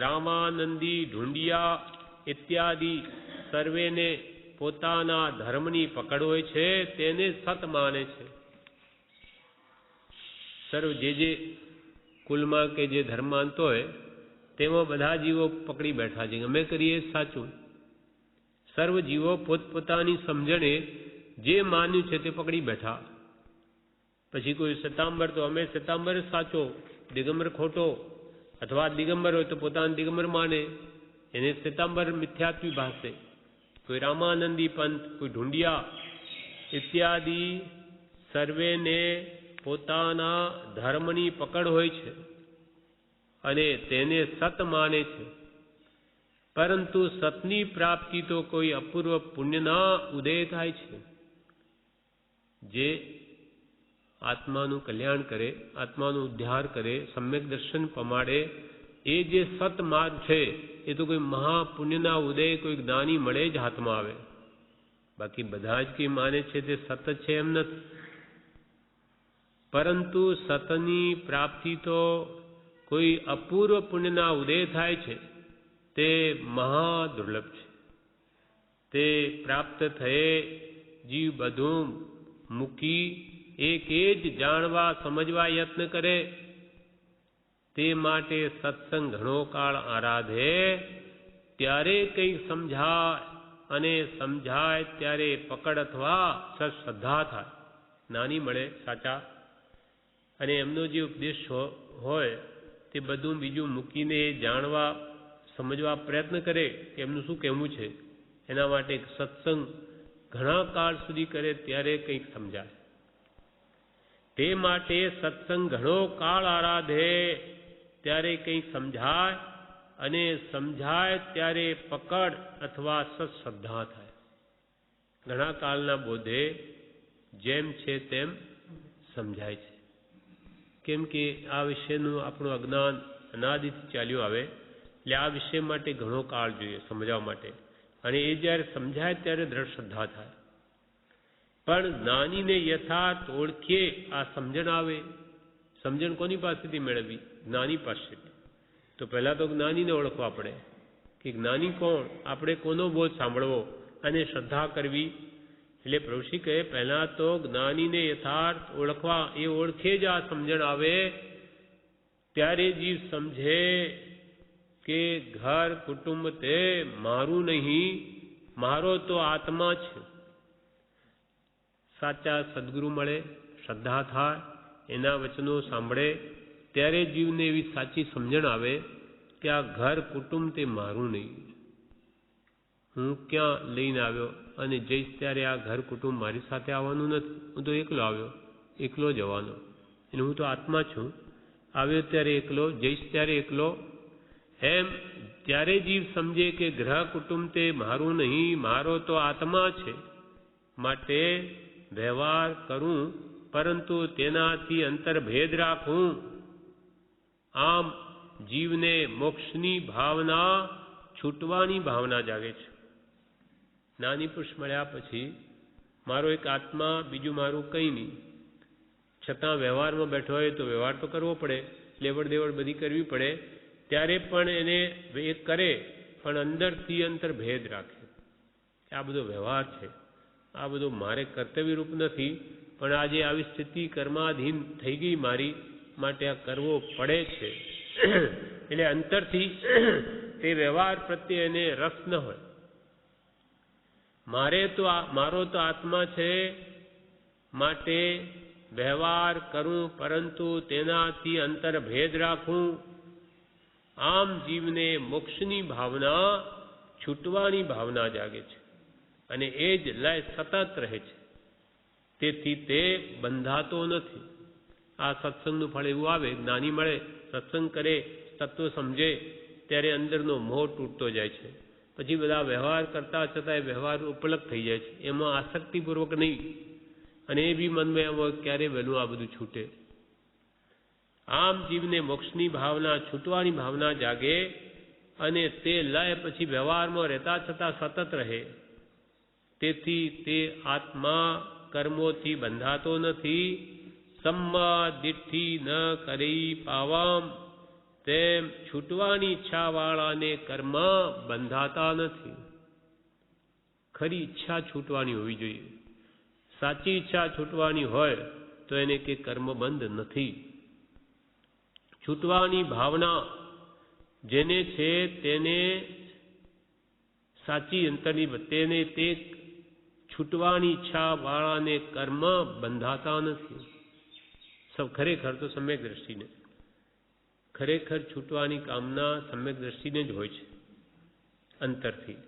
રામાનંદી, ઢૂંઢિયા ઇત્યાદિ સર્વેને પોતાના ધર્મની પકડ હોય છે, તેને સત માને છે. સર્વ જે કુલમાં કે જે ધર્મ માનતો હોય તેમાં બધા જીવો પકડી બેઠા છે, અમે કરીએ સાચું. સર્વ જીવો પોતપોતાની સમજણે જે માન્યું છે તે પકડી બેઠા. પછી કોઈ શ્વેતાંબર તો અમે શ્વેતાંબર સાચો, દિગંબર ખોટો, અથવા દિગંબર હોય તો પોતાના દિગંબર માને, એને શ્વેતાંબર મિથ્યાત્વી ભાષે. કોઈ રામાનંદી પંથ, કોઈ ઢૂંઢિયા ઇત્યાદિ સર્વેને પોતાના ધર્મની પકડ હોય છે અને તેને સત માને છે. પરંતુ સતની પ્રાપ્તિ તો કોઈ અપૂર્વ પુણ્યના ઉદય થાય છે. જે આત્માનું કલ્યાણ કરે, આત્માનો ઉદ્ધાર કરે, સમ્યક દર્શન પમાડે, એ જે સત માર્ગ છે એ તો કોઈ મહાપુણ્યના ઉદય કોઈ જ્ઞાની મળે જ હાથમાં આવે. બાકી બધા જ કંઈ માને છે તે સત છે એમ નથી. પરંતુ સતની પ્રાપ્તિ તો કોઈ અપૂર્વ પુણ્યના ઉદય થાય છે, તે મહા દુર્લભ છે. તે પ્રાપ્ત થયે જીવ બધું મૂકી એક જ જાણવા સમજવા યત્ન કરે. તે માટે સત્સંગ ઘણો કાળ આરાધે ત્યારે કંઈક સમજાય, અને સમજાય ત્યારે પકડ અથવા શ્રદ્ધા થાય. નાની મળે સાચા, અને એમનો જે ઉપદેશ હોય તે બધું બીજું મૂકીને જાણવા સમજવા પ્રયત્ન કરે કે એમનું શું કહેવું છે. એના માટે સત્સંગ ઘણા કાળ સુધી કરે ત્યારે કંઈક સમજાય. તે માટે સત્સંગ ઘણો કાળ આરાધે ત્યારે કંઈક સમજાય, અને સમજાય ત્યારે પકડ અથવા સત્શ્રદ્ધા થાય. ઘણા કાળના બોધે જેમ છે તેમ સમજાય છે. કેમ કે આ વિષયનું આપણું અજ્ઞાન અનાદિથી ચાલ્યું આવે, એટલે આ વિષય માટે ઘણો કાળ જોઈએ સમજવા માટે, અને એ જ્યારે સમજાય ત્યારે દ્રઢ શ્રદ્ધા થાય. પણ જ્ઞાનીને યથાર્થ ઓળખીએ આ સમજણ આવે. સમજણ કોની પાસેથી મેળવવી? જ્ઞાની પાસેથી. તો પહેલાં તો જ્ઞાનીને ઓળખવા પડે કે જ્ઞાની કોણ, આપણે કોનો બોધ સાંભળવો અને શ્રદ્ધા કરવી. એટલે પ્રભુશ્રી કહે પહેલાં તો જ્ઞાનીને યથાર્થ ઓળખવા, એ ઓળખે જ આ સમજણ આવે. ત્યારે જીવ સમજે કે ઘર કુટુંબ તે મારું નહીં, મારો તો આત્મા છે. સાચા સદગુરુ મળે, શ્રદ્ધા થાય, એના વચનો સાંભળે, ત્યારે જીવને એવી સાચી સમજણ આવે કે આ ઘર કુટુંબ તે મારું નહીં. હું ક્યાં લઈને આવ્યો અને જઈશ ત્યારે આ ઘર કુટુંબ મારી સાથે આવવાનું નથી. હું તો એકલો આવ્યો, એકલો જવાનો, અને હું તો આત્મા છું. આવ્યો ત્યારે એકલો, જઈશ ત્યારે એકલો. એમ ત્યારે જીવ સમજે કે ગ્રહ કુટુંબ તે મારું નહીં, મારો તો આત્મા છે. માટે વ્યવહાર કરું પરંતુ તેનાથી અંતરભેદ રાખું. આમ જીવને મોક્ષની ભાવના, છૂટવાની ભાવના જાગે છે. નાની પુરુષ મળ્યા પછી મારો એક આત્મા, બીજું મારું કંઈ નહીં. છતાં વ્યવહારમાં બેઠો હોય તો વ્યવહાર તો કરવો પડે, લેવડ દેવડ બધી કરવી પડે. ત્યારે પણ એને એ કરે, પણ અંદરથી અંતરભેદ રાખે. આ બધો વ્યવહાર છે, આ બધું મારે કર્તવ્યરૂપ નથી, પણ આજે આવી સ્થિતિ કર્માધીન થઈ ગઈ મારી, માટે આ કરવો પડે છે. એટલે અંતરથી તે વ્યવહાર પ્રત્યે એને રસ ન હોય. મારો તો આત્મા છે, માટે વ્યવહાર કરું પરંતુ તેનાથી અંતરભેદ રાખું. આમ જીવને મોક્ષની ભાવના, છૂટવાની ભાવના જાગે છે અને એ જ લય સતત રહે છે. તેથી તે બંધાતો નથી. આ સત્સંગનું ફળ એવું આવે, જ્ઞાની મળે, સત્સંગ કરે, તત્વ સમજે, ત્યારે અંદરનો મોહ તૂટતો જાય છે. પછી બધા વ્યવહાર કરતા છતાં વ્યવહાર ઉપલબ્ધ થઈ જાય છે, એમાં આસક્તિપૂર્વક નહીં. અને એ બી મનમાં એમ હોય ક્યારે વહેલું આ બધું છૂટે. આમ જીવને મોક્ષની ભાવના, છૂટવાની ભાવના જાગે અને તે લય પછી વ્યવહારમાં રહેતા છતાં સતત રહે. તેથી તે આત્મા કર્મોથી બંધાતો નથી. સમ્મા દિઠ્ઠિ ન કરી પાવામ, તેમ છૂટવાની ઈચ્છાવાળાને કર્મ બંધાતા નથી. ખરી ઈચ્છા છૂટવાની હોવી જોઈએ. સાચી ઈચ્છા છૂટવાની હોય તો એને કે કર્મ બંધ નથી. છૂટવાની ભાવના જેને છે તેને સાચી અંતરની તેને તે છૂટવાની ઈચ્છા વાળાને કર્મ બંધાતા નથી. ખરેખર તો સમ્યક દ્રષ્ટિને, ખરેખર છૂટવાની કામના સમ્યક દ્રષ્ટિને જ હોય છે અંતરથી,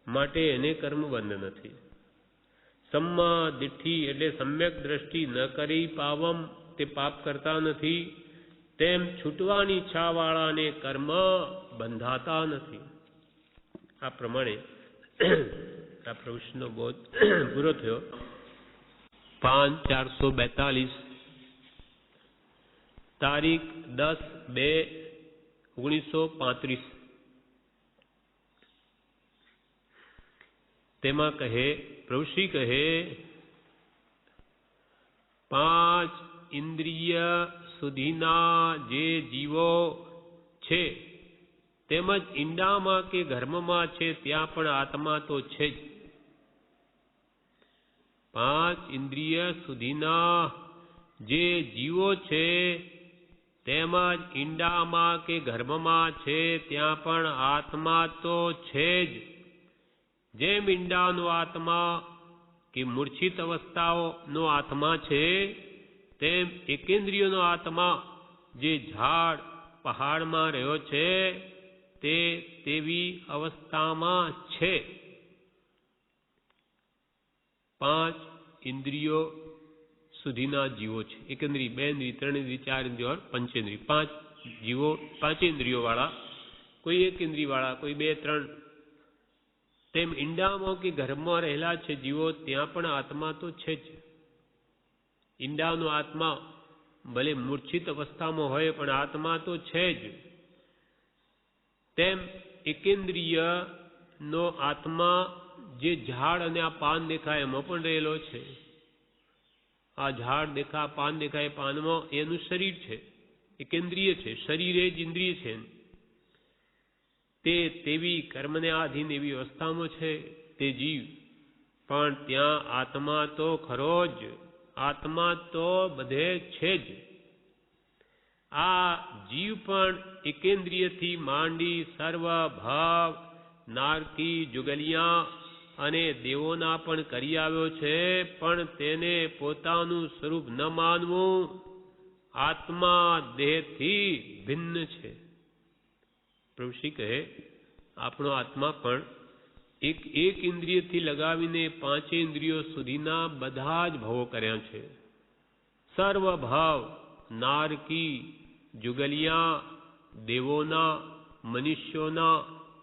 માટે એને કર્મ બંધ નથી. સમ્મા દિઠ્ઠિ એટલે સમ્યક દ્રષ્ટિ ન કરી પાવમ, તે પાપ કરતા નથી. તેમ છૂટવાની ઈચ્છાવાળાને કર્મ બંધાતા નથી. આ પ્રમાણે આ પ્રવૃત્તિનો બોધ પૂરો થયો. 5/442 તારીખ 10/2/1935. તેમાં કહે, પ્રભુશ્રી કહે, 5 ઇન્દ્રિય સુધીના જે જીવો છે તેમજ ઈંડામાં કે ગર્ભમાં છે ત્યાં પણ આત્મા તો છે જ. 5 ઇન્દ્રિય સુધીના જે જીવો છે તેમજ ઈંડામાં કે ગર્ભમાં છે ત્યાં પણ આત્મા તો છે જ. જેમ ઈંડાનો આત્મા કે મૂર્છિત અવસ્થાઓનો આત્મા છે, તેમ એકેન્દ્રિયોનો આત્મા જે ઝાડ પહાડમાં રહ્યો છે તે તેવી અવસ્થામાં છે. 5 ઇન્દ્રિયો સુધીના જીવો છે. એકેન્દ્રિય, 2 ઇન્દ્રિય, 3 ઇન્દ્રિય, 4 ઇન્દ્રિયો, પંચેન્દ્રિય. 5 જીવો, 5 ઇન્દ્રિયો વાળા, કોઈ 1 ઇન્દ્રિય વાળા, કોઈ 2, 3. તેમ ઈંડામાં કે ગર્ભમાં રહેલા છે જીવો, ત્યાં પણ આત્મા તો છે જ. ઈંડાનો આત્મા ભલે મૂર્છિત અવસ્થામાં હોય પણ આત્મા તો છે જ. તેમ એકેન્દ્રિયનો આત્મા જે ઝાડ અને આ પાન દેખાય એમાં પણ રહેલો છે. આ ઝાડ દેખા, પાન દેખાય, પાનમાં એનું શરીર છે, એકેન્દ્રિય છે, શરીર એ જ ઇન્દ્રિય છે. તે તેવી કર્મને આધીન એવી અવસ્થામાં છે તે જીવ, પણ ત્યાં આત્મા તો ખરો જ. આત્મા તો બધે છે જ. આ જીવ પણ એકેન્દ્રિયથી માંડી સર્વ ભાવ, નારકી, જુગલિયા અને દેવોના પણ કરી આવ્યો છે, પણ તેને પોતાનું સ્વરૂપ ન માનવું. આત્મા દેહથી ભિન્ન છે. પ્રભુશ્રી કહે, આપણો આત્મા પણ એક ઇન્દ્રિયથી લગાવીને 5 ઇન્દ્રિયો સુધીના બધા જ ભાવો કર્યા છે. સર્વ ભાવ, નારકી, જુગલિયા, દેવોના, મનુષ્યોના,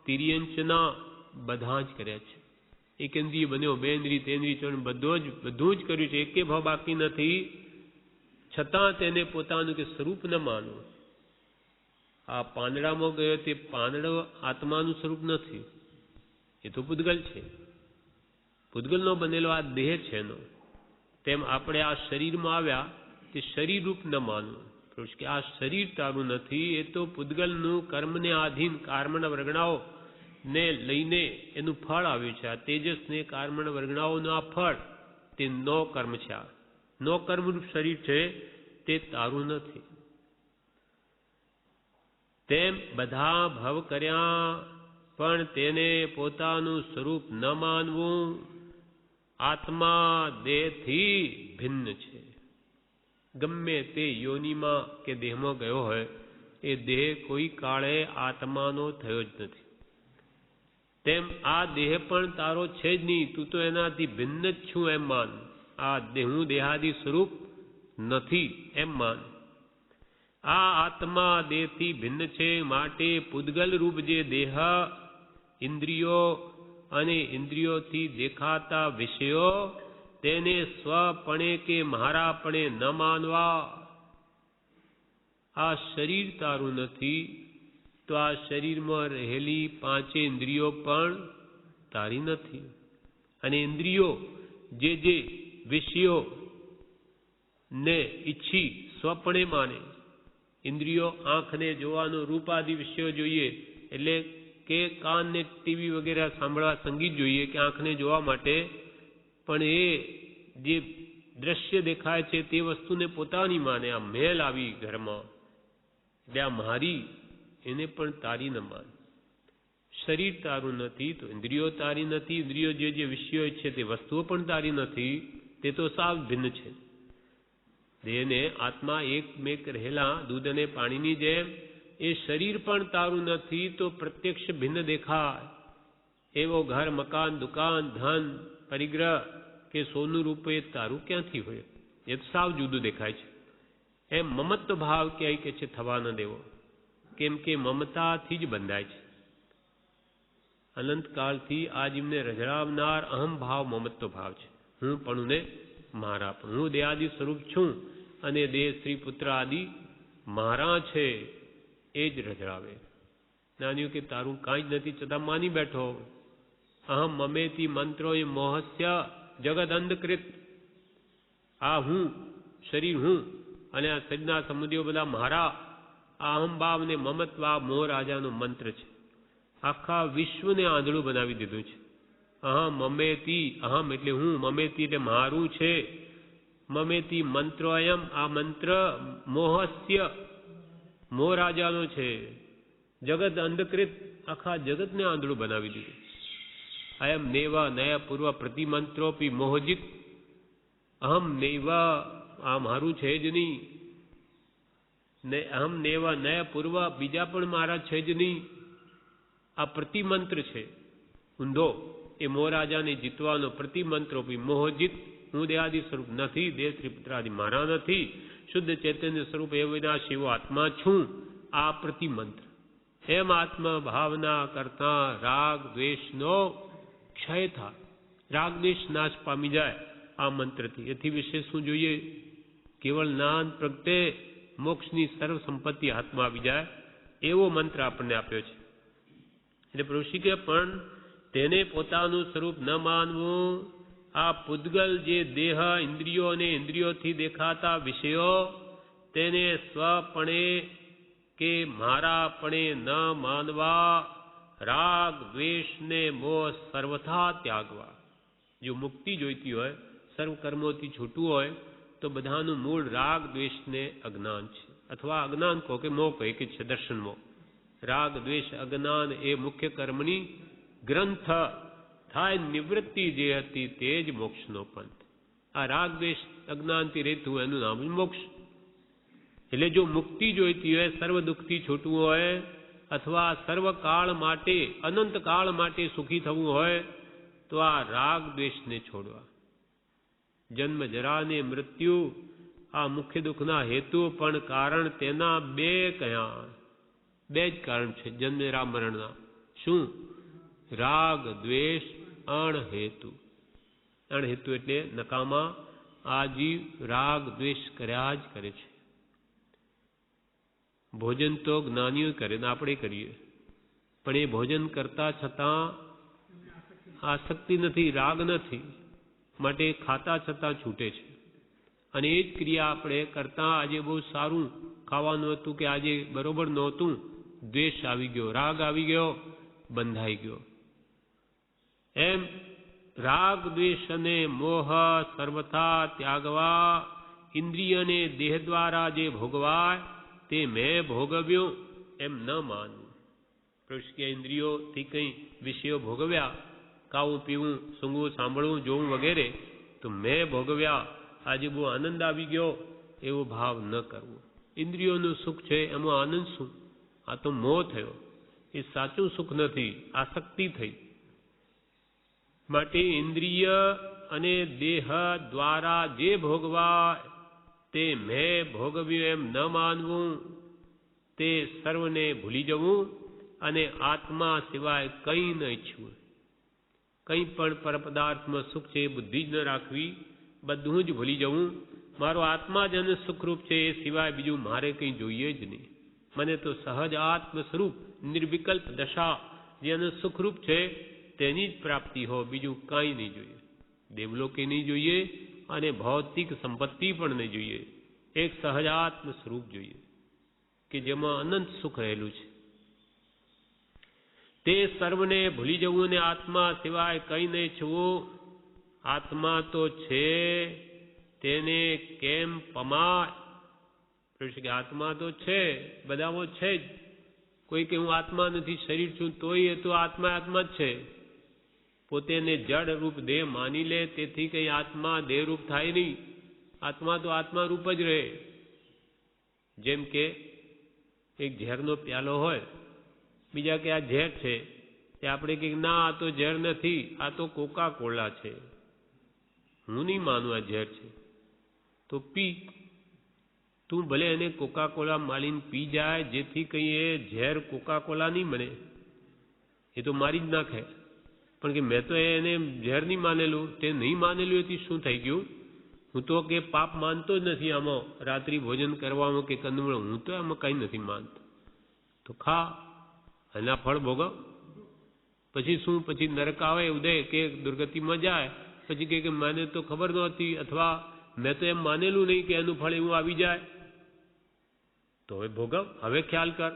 તિર્યંચના બધા જ કર્યા છે. એક ઇન્દ્રિય બન્યો, 2 ઇન્દ્રિય, 3 ઇન્દ્રિય, બધું જ કર્યું છે. એકે ભાવ બાકી નથી. છતાં તેને પોતાનું કે સ્વરૂપ ન માનવું. આ પાંદડામાં ગયો તે પાંદડો આત્માનું સ્વરૂપ નથી, એ તો પૂતગલ છે. પૂતગલનો બનેલો આ દેહ છે એનો. તેમ આપણે આ શરીરમાં આવ્યા તે શરીર રૂપ ન માનવું. કે આ શરીર તારું નથી, એ તો પૂતગલનું કર્મને આધીન કર્મના વર્ગણાઓ ને લઈને એનું ફળ આવ્યું છે. આ તેજસને કર્મના વર્ગણાઓનું આ ફળ તે નો કર્મ છે. આ નો કર્મરૂપ શરીર છે તે તારું નથી. તેમ બધા ભવ કર્યા પણ તેને પોતાનું સ્વરૂપ ન માનવું. આત્મા દેહથી ભિન્ન છે. ગમે તે યોનિમાં કે દેહમાં ગયો હોય, એ દેહ કોઈ કાળે આત્માનો થયો જ નથી. તેમ આ દેહ પણ તારો છે જ નહીં, તું તો એનાથી ભિન્ન જ છું એમ માન. આ હું દેહાદિ સ્વરૂપ નથી એમ માન. આ આત્મા દેહથી ભિન્ન છે, માટે પૂદગલ રૂપ જે દેહ, ઇન્દ્રિયો અને ઇન્દ્રિયોથી દેખાતા વિષયો તેને સ્વપણે કે મારાપણે ન માનવા. આ શરીર તારું નથી તો આ શરીરમાં રહેલી પાંચે ઇન્દ્રિયો પણ તારી નથી. અને ઇન્દ્રિયો જે વિષયો ને ઈચ્છી સ્વપણે માને. ઇન્દ્રિયો આંખને જોવાનું રૂપાદિ વિષયો જોઈએ, એટલે કે કાનને ટીવી વગેરે સાંભળવા, સંગીત જોઈએ કે આંખને જોવા માટે, પણ એ જે દ્રશ્ય દેખાય છે તે વસ્તુને પોતાની માને. આ મેલ આવી ઘરમાં એટલે આ મારી, એને પણ તારી ન માન. શરીર તારું નથી તો ઇન્દ્રિયો તારી નથી. ઇન્દ્રિયો જે વિષયો છે તે વસ્તુઓ પણ તારી નથી, તે તો સાવ ભિન્ન છે. દેહને આત્મા એકમેક રહેલા દૂધ અને પાણીની જેમ એ શરીર પણ તારું નથી તો પ્રત્યક્ષ ભિન્ન દેખાય. એવો ઘર, મકાન, દુકાન, ધન, પરિગ્રહ કે સોનું રૂપે તારું ક્યાંથી હોય? એ તો સાવ જુદું દેખાય છે. એમ મમત્વ ભાવ ક્યાંય કે છે થવા ન દેવો, કેમ કે મમતાથી જ બંધાય છે. અનંતકાળથી આ જીવને રજડાવનાર અહમ ભાવ મમત્વ ભાવ છે. હું પણ ને મારા પણ. હું દેહાદિ સ્વરૂપ છું અને દેહ, સ્ત્રી, પુત્ર આદિ મારા છે, એ જ રજડાવે. નાન્યું કે તારું કાંઈ જ નથી છતાં માની બેઠો. અહમ મમેતિ મંત્રો એ મોહસ્ય જગદ અંધકૃત. આ હું, શરીર હું અને આ શરીરના સમુદાયો બધા મારા. આ અહમભાવ ને મમત્વ આ મોહ રાજાનો મંત્ર છે. આખા વિશ્વને આંધળું બનાવી દીધું છે. અહમ મમેતી, અહમ એટલે હું, મમેતી એટલે મારું છે. મમેતી મંત્રોયમ, આ મંત્ર મોહસ્ય મોહ રાજાનો છે. જગત અંધકૃત, આખા જગતને આંધળું બનાવી દીધું. અયમ નૈવ નય પૂર્વ પ્રતિમંત્રોપી મોહજિત. અહમ નૈવ, આ મારું છે જ નહીં. અહમ નૈવ નય પૂર્વ, બીજા પણ મારા છે જ નહીં. આ પ્રતિમંત્ર છે ઊંધો, એ મોહ રાજાને જીતવાનો પ્રતિમંત્રોપી મોહજિત. હું દેહાદિ સ્વરૂપ નથી, દેહ, સ્ત્રી, પુત્ર આદિ મારા નથી. શુદ્ધ ચૈતન્ય સ્વરૂપ એ વિનાશ એવો આત્મા છું. આ પ્રતિમંત્ર. એમ આત્મા ભાવના કરતા રાગ દ્વેષનો ક્ષય થાય. રાગ દ્વેષ નાશ પામી જાય આ મંત્રથી. એથી વિશે શું જોઈએ? કેવળ જ્ઞાન પ્રગટે, મોક્ષની સર્વ સંપત્તિ હાથમાં આવી જાય એવો મંત્ર આપણને આપ્યો છે. એટલે ઋષિ કે પણ તેને પોતાનું સ્વરૂપ ન માનવું. આ પૂદગલ જે દેહ, ઇન્દ્રિયો અને ઇન્દ્રિયોથી દેખાતા વિષયો તેને સ્વપણે કે મારાપણે ન માનવા. રાગ દ્વેષ ને મોહ સર્વથા ત્યાગવા. જો મુક્તિ જોઈતી હોય, સર્વ કર્મોથી છૂટવું હોય તો બધાનું મૂળ રાગ દ્વેષ ને અજ્ઞાન છે, અથવા અજ્ઞાન કહો કે મોહ કહે કે છે દર્શન મોહ. રાગ દ્વેષ અજ્ઞાન એ મુખ્ય કર્મની ગ્રંથ થાય નિવૃત્તિ જે હતી તે જ મોક્ષનો પંથ. આ રાગ દ્વેષ અજ્ઞાનથી રહેતું એનું નામ જ મોક્ષ. એટલે જો મુક્તિ જોઈતી હોય, સર્વ દુઃખથી છૂટવું હોય, અથવા સર્વકાળ માટે, અનંત કાળ માટે સુખી થવું હોય તો આ રાગ દ્વેષને છોડવા. જન્મ, જરા ને મૃત્યુ આ મુખ્ય દુઃખના હેતુ, પણ કારણ તેના બે કયા? બે જ કારણ છે જન્મ, જરા, મરણના. શું? રાગ દ્વેષ અણહેતુ. અણહેતુ એટલે નકામા. આ જીવ રાગ દ્વેષ કર્યા જ કરે છે. ભોજન તો જ્ઞાનીઓ કરે ને આપણે કરીએ, પણ એ ભોજન કરતા છતાં આસક્તિ નથી, રાગ નથી, માટે ખાતા છતાં છૂટે છે. અને એ જ ક્રિયા આપણે કરતા આજે બહુ સારું ખાવાનું હતું કે આજે બરોબર નહોતું, દ્વેષ આવી ગયો, રાગ આવી ગયો, બંધાઈ ગયો. એમ રાગ દ્વેષ અને મોહ સર્વથા ત્યાગવા. ઇન્દ્રિયને દેહ દ્વારા જે ભોગવાય તે મેં ભોગવ્યું એમ ન માનવું. પ્રશ્ન ઇન્દ્રિયોથી કંઈ વિષયો ભોગવ્યા, ખાવું, પીવું, સૂંઘવું, સાંભળવું, જોવું વગેરે, તો મેં ભોગવ્યા, આજે બહુ આનંદ આવી ગયો, એવો ભાવ ન કરવો. ઇન્દ્રિયોનું સુખ છે એમાં આનંદ શું? આ તો મોહ થયો, એ સાચું સુખ નથી, આસક્તિ થઈ. માટે ઇન્દ્રિય અને દેહ દ્વારા જે ભોગવાય તે મેં ભોગવ્યું એમ ન માનવું, તે સર્વને ભૂલી જવું અને આત્મા સિવાય કંઈ ન ઈચ્છવું. કંઈ પણ પરપદાર્થમાં સુખ છે એ બુદ્ધિ જ ન રાખવી, બધું જ ભૂલી જવું. મારો આત્મા જ અને સુખરૂપ છે, એ સિવાય બીજું મારે કંઈ જોઈએ જ નહીં. મને તો સહજ આત્મ સ્વરૂપ નિર્વિકલ્પ દશા જે અને સુખરૂપ છે તેની જ પ્રાપ્તિ હો, બીજું કાંઈ નહીં જોઈએ. દેવલોકે નહીં જોઈએ અને ભૌતિક સંપત્તિ પણ નહીં જોઈએ. એક સહજાત્મ સ્વરૂપ જોઈએ કે જેમાં અનંત સુખ રહેલું છે. તે સર્વને ભૂલી જવું ને આત્મા સિવાય કંઈ નહીં ઈચ્છવું. આત્મા તો છે તેને કેમ પમાય? કે આત્મા તો છે, બધામાં છે જ. કોઈ કે હું આત્મા નથી, શરીર છું, તોય એ તો આત્મા આત્મા જ છે. પોતેને જડ રૂપ દેહ માની લે તેથી કંઈ આત્મા દેહ રૂપ થાય નહીં. આત્મા તો આત્મા રૂપ જ રહે. જેમ કે એક ઝેરનો પ્યાલો હોય, બીજા કે આ ઝેર છે, તે આપણે કહીએ ના આ તો ઝેર નથી, આ તો કોકા કોલા છે. હું નહીં માનું આ ઝેર છે, તો પી. તું ભલે એને કોકા કોલા માલીને પી જાય, જેથી કંઈ એ ઝેર કોકા કોલા નહીં બને, એ તો મારી જ નાખે. પણ કે મેં તો એને ઝેર નહીં માનેલું, તે નહીં માનેલું એથી શું થઈ ગયું? હું તો કે પાપ માનતો જ નથી આમાં, રાત્રિ ભોજન કરવામાં કે કંદમૂળ, હું તો આમાં કંઈ નથી માનતો. તો ખા, એના ફળ ભોગવ. પછી શું? પછી નરક આવે ઉદય કે દુર્ગતિમાં જાય, પછી કે મને તો ખબર નહોતી, અથવા મેં તો એમ માનેલું નહીં કે એનું ફળ એવું આવી જાય. તો હવે ભોગવ, હવે ખ્યાલ કર.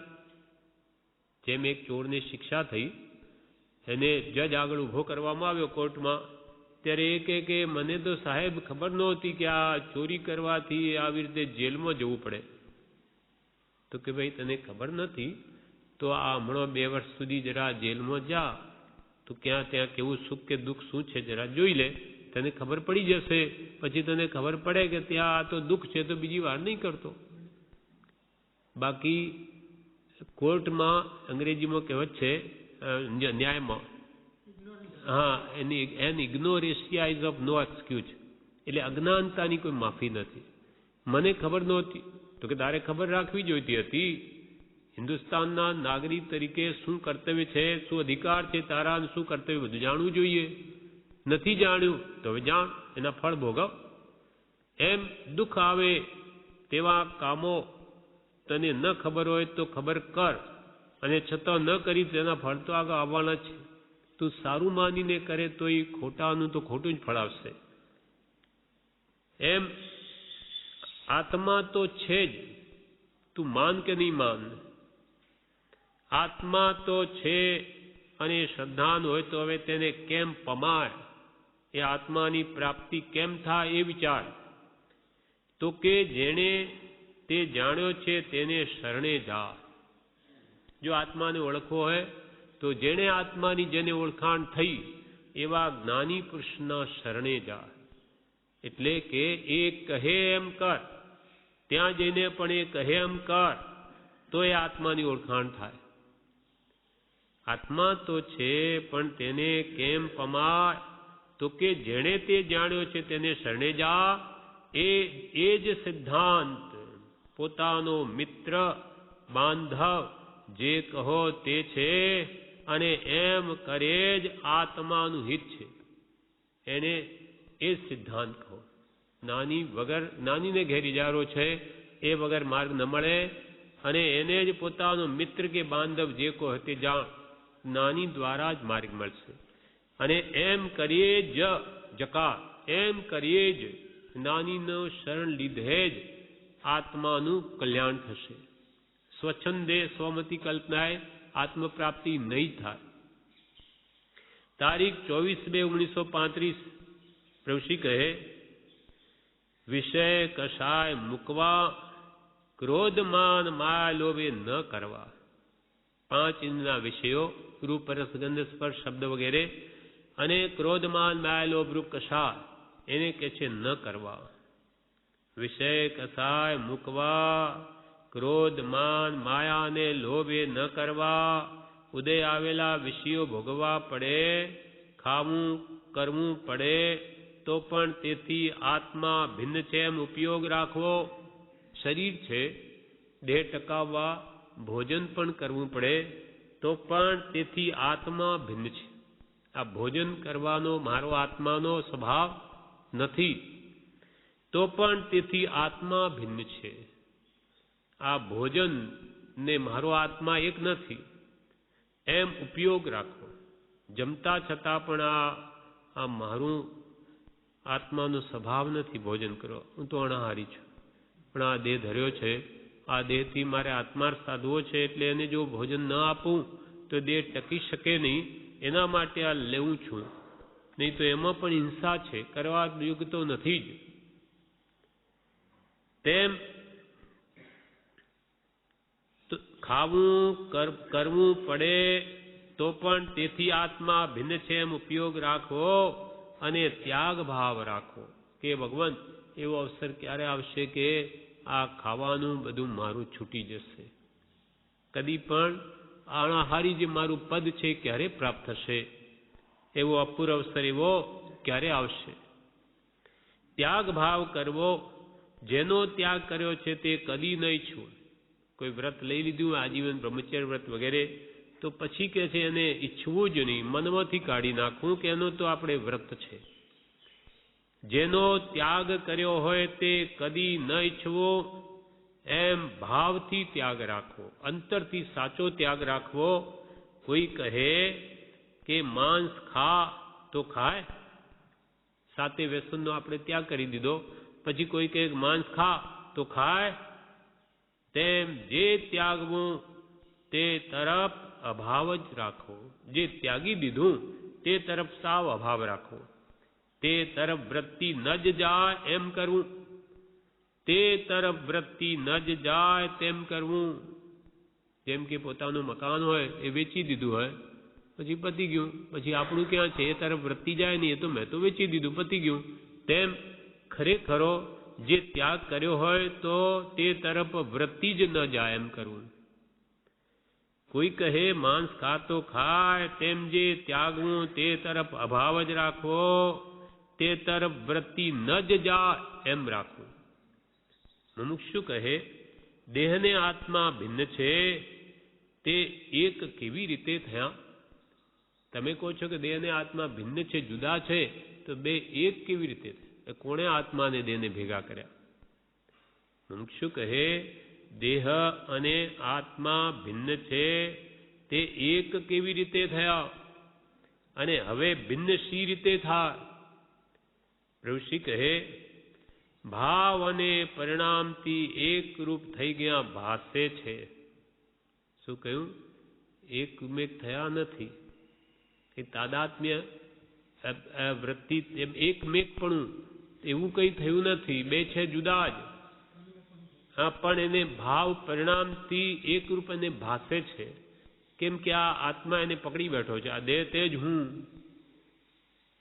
જેમ એક ચોરની શિક્ષા થઈ, એને જજ આગળ ઊભો કરવામાં આવ્યો કોર્ટમાં, ત્યારે એ કે મને તો સાહેબ ખબર નહોતી કે આ ચોરી કરવાથી આવી રીતે જેલમાં જવું પડે. તો કે ભાઈ તને ખબર નથી તો આ હમણાં 2 વર્ષ સુધી જરા જેલમાં જા, તો ક્યાં ત્યાં કેવું સુખ કે દુઃખ શું છે જરા જોઈ લે, તને ખબર પડી જશે. પછી તને ખબર પડે કે ત્યાં આ તો દુઃખ છે, તો બીજી વાર નહીં કરતો. બાકી કોર્ટમાં અંગ્રેજીમાં કહેવત છે, ન્યાયમાં, હા, an ignorance is of no excuse, એટલે અજ્ઞાનતાની કોઈ માફી નથી. મને ખબર નહોતી, તો કે તારે ખબર રાખવી જોઈતી હતી. હિન્દુસ્તાનના નાગરિક તરીકે શું કર્તવ્ય છે, શું અધિકાર છે તારા, શું કર્તવ્ય બધું જાણવું જોઈએ. નથી જાણ્યું તો હવે જાણ, એના ફળ ભોગવ. એમ દુઃખ આવે તેવા કામો તને ન ખબર હોય તો ખબર કર, અને છતાં ન કરી તેના ફળ તો આગળ આવવાના છે. તું સારું માનીને કરે તો એ ખોટાનું તો ખોટું જ ફળ આવશે. એમ આત્મા તો છે જ, તું માન કે નહીં માન. આત્મા તો છે અને શ્રદ્ધાન હોય તો હવે તેને કેમ પમાય, એ આત્માની પ્રાપ્તિ કેમ થાય એ વિચાર. તો કે જેણે તે જાણ્યો છે તેને શરણે જા. જો આત્માને ઓળખવો હોય તો જેણે આત્માની જેને ઓળખાણ થઈ એવા જ્ઞાની પુરુષના શરણે જા. એટલે કે એ કહે એમ કર, ત્યાં જઈને પણ એ કહે એમ કર, તો એ આત્માની ઓળખાણ થાય. આત્મા તો છે પણ તેને કેમ પમાય, તો કે જેણે તે જાણ્યો છે તેને શરણે જા. એ જ સિદ્ધાંત પોતાનો મિત્ર બાંધવ જે કહો તે છે, અને એમ કરે જ આત્માનું હિત છે. એને એ સિદ્ધાંત કહો. નાનીને ઘેર ઇજારો છે, એ વગર માર્ગ ન મળે, અને એને જ પોતાનો મિત્ર કે બાંધવ જે કહો તે જાણ, નાની દ્વારા જ માર્ગ મળશે. અને એમ કરીએ જ જકાર, એમ કરીએ જ નાનીનો શરણ લીધે જ આત્માનું કલ્યાણ થશે. સ્વચ્છંદે સ્વમતી કલ્પનાએ આત્મપ્રાપ્તિ નહીં થાય. તારીખ 24/2/1935 પ્રભુશ્રી કહે, વિષય કશાય મૂકવા, ક્રોધમાન માયા લોભે ન કરવા. 5 ઇન્દ્રના વિષયો રૂપ રસ ગંધ સ્પર્શ શબ્દ વગેરે, અને ક્રોધમાન માયા લોભ રૂપ કશાય એને કે છે ન કરવા. વિષય કશાય મૂકવા, ક્રોધ માન માયા અને લોભે ન કરવા. ઉદય આવેલા વિષયો ભોગવવા પડે, ખાવું કરવું પડે તો પણ તેથી આત્મા ભિન્ન છે એમ ઉપયોગ રાખવો. શરીર છે, દેહ ટકાવવા ભોજન પણ કરવું પડે તો પણ તેથી આત્મા ભિન્ન છે. આ ભોજન કરવાનો મારો આત્માનો સ્વભાવ નથી, તો પણ તેથી આત્મા ભિન્ન છે. આ ભોજન ને મારો આત્મા એક નથી એમ ઉપયોગ રાખવો. જમતા છતાં પણ આ મારું આત્માનો સ્વભાવ નથી ભોજન કરો. હું તો અણાહારી છું, પણ આ દેહ ધર્યો છે, આ દેહથી મારે આત્માર્થ સાધવો છે, એટલે એને જો ભોજન ન આપું તો દેહ ટકી શકે નહીં. એના માટે આ લેવું છું, નહીં તો એમાં પણ હિંસા છે, કરવા યોગ તો નથી જ. તેમ ખાવું કરવું પડે તો પણ તેથી આત્મા ભિન્ન છે એમ ઉપયોગ રાખવો અને ત્યાગ ભાવ રાખવો કે ભગવાન એવો અવસર ક્યારે આવશે કે આ ખાવાનું બધું મારું છૂટી જશે. કદી પણ અણાહારી જે મારું પદ છે ક્યારે પ્રાપ્ત થશે? એવો અપૂર્વ અવસર એવો ક્યારે આવશે? ત્યાગ ભાવ કરવો. જેનો ત્યાગ કર્યો છે તે કદી નહીં છું. કોઈ વ્રત લઈ લીધું આજીવન બ્રહ્મચર્ય વ્રત વગેરે, તો પછી કે છે એને ઈચ્છવું જ નહીં, મનમાંથી કાઢી નાખવું કે એનો તો આપણે વ્રત છે. જેનો ત્યાગ કર્યો હોય તે કદી ન ઈચ્છવો એમ ભાવથી ત્યાગ રાખવો, અંતરથી સાચો ત્યાગ રાખવો. કોઈ કહે કે માંસ ખા તો ખાય, સાતે વ્યસનનો આપણે ત્યાગ કરી દીધો, પછી કોઈ કહે માંસ ખા તો ખાય. તેમ જે ત્યાગવું તે તરફ અભાવ જ રાખવો. જે ત્યાગી દીધું તે તરફ સાવ અભાવ રાખવો. તે તરફ વૃત્તિ ન જ જાય એમ કરવું. તે તરફ વૃત્તિ ન જ જાય તેમ કરવું. જેમ કે પોતાનું મકાન હોય એ વેચી દીધું હોય, પછી પતી ગયું, પછી આપણું ક્યાં છે? એ તરફ વૃત્તિ જાય નહીં, એ તો મેં તો વેચી દીધું, પતી ગયું. તેમ ખરેખરો જે ત્યાગ કર્યો હોય તો તે તરફ વૃત્તિ જ ન જાય એમ કરવું. કોઈ કહે માંસ ખાતો ખાય, તેમ જે ત્યાગવું તે તરફ અભાવ જ રાખવો. તે તરફ વૃત્તિ ન જ જાય એમ રાખવું. મુમુક્ષુ કહે દેહને આત્મા ભિન્ન છે તે એક કેવી રીતે થયા? તમે કહો છો કે દેહ અને આત્મા ભિન્ન છે, જુદા છે, તો બે એક કેવી રીતે થાય? કોણે આત્મા અને દેહને ભેગા કર્યા? મુમુક્ષુ કહે દેહ અને આત્મા ભિન્ન છે તે એક કેવી રીતે થયા અને હવે ભિન્ન શી રીતે થાય? ઋષિ કહે ભાવ અને પરિણામથી એક રૂપ થઈ ગયા ભાસે છે. શું કહ્યું? એકમેક થયા નથી. એ તાદાત્મ્ય વૃત્તિ એકમેકપણું એવું કંઈ થયું નથી. બે છે જુદા જ. હા, પણ એને ભાવ પરિણામથી એક રૂપ એને ભાસે છે. કેમ કે આ આત્મા એને પકડી બેઠો છે. આ દેહ તે જ હું.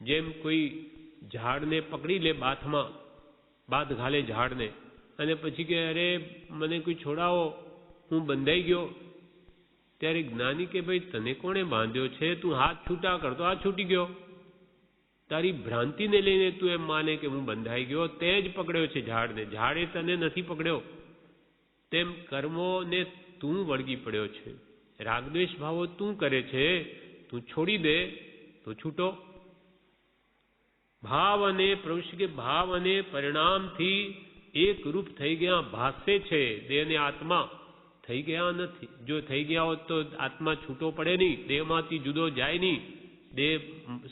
જેમ કોઈ ઝાડને પકડી લે બાથમાં, બાથ ઘાલે ઝાડને, અને પછી કે અરે મને કોઈ છોડાવો, હું બંધાઈ ગયો. ત્યારે જ્ઞાની કે ભાઈ તને કોણે બાંધ્યો છે? તું હાથ છૂટા કરતો આ છૂટી ગયો. તારી ભ્રાંતિને લઈને તું એમ માને કે હું બંધાઈ ગયો, તે જ પકડ્યો છે ઝાડને, ઝાડે તને નથી પકડ્યો. તેમ કર્મોને તું વળગી પડ્યો છે. રાગદ્વેષ ભાવો તું કરે છે, તું છોડી દે તો છૂટો. ભાવ અને પ્રવૃત્તિ કે ભાવ અને પરિણામથી એક રૂપ થઈ ગયા ભાસે છે. દેહ અને આત્મા થઈ ગયા નથી. જો થઈ ગયા હોત તો આત્મા છૂટો પડે નહીં, દેહમાંથી જુદો જાય નહીં. દેહ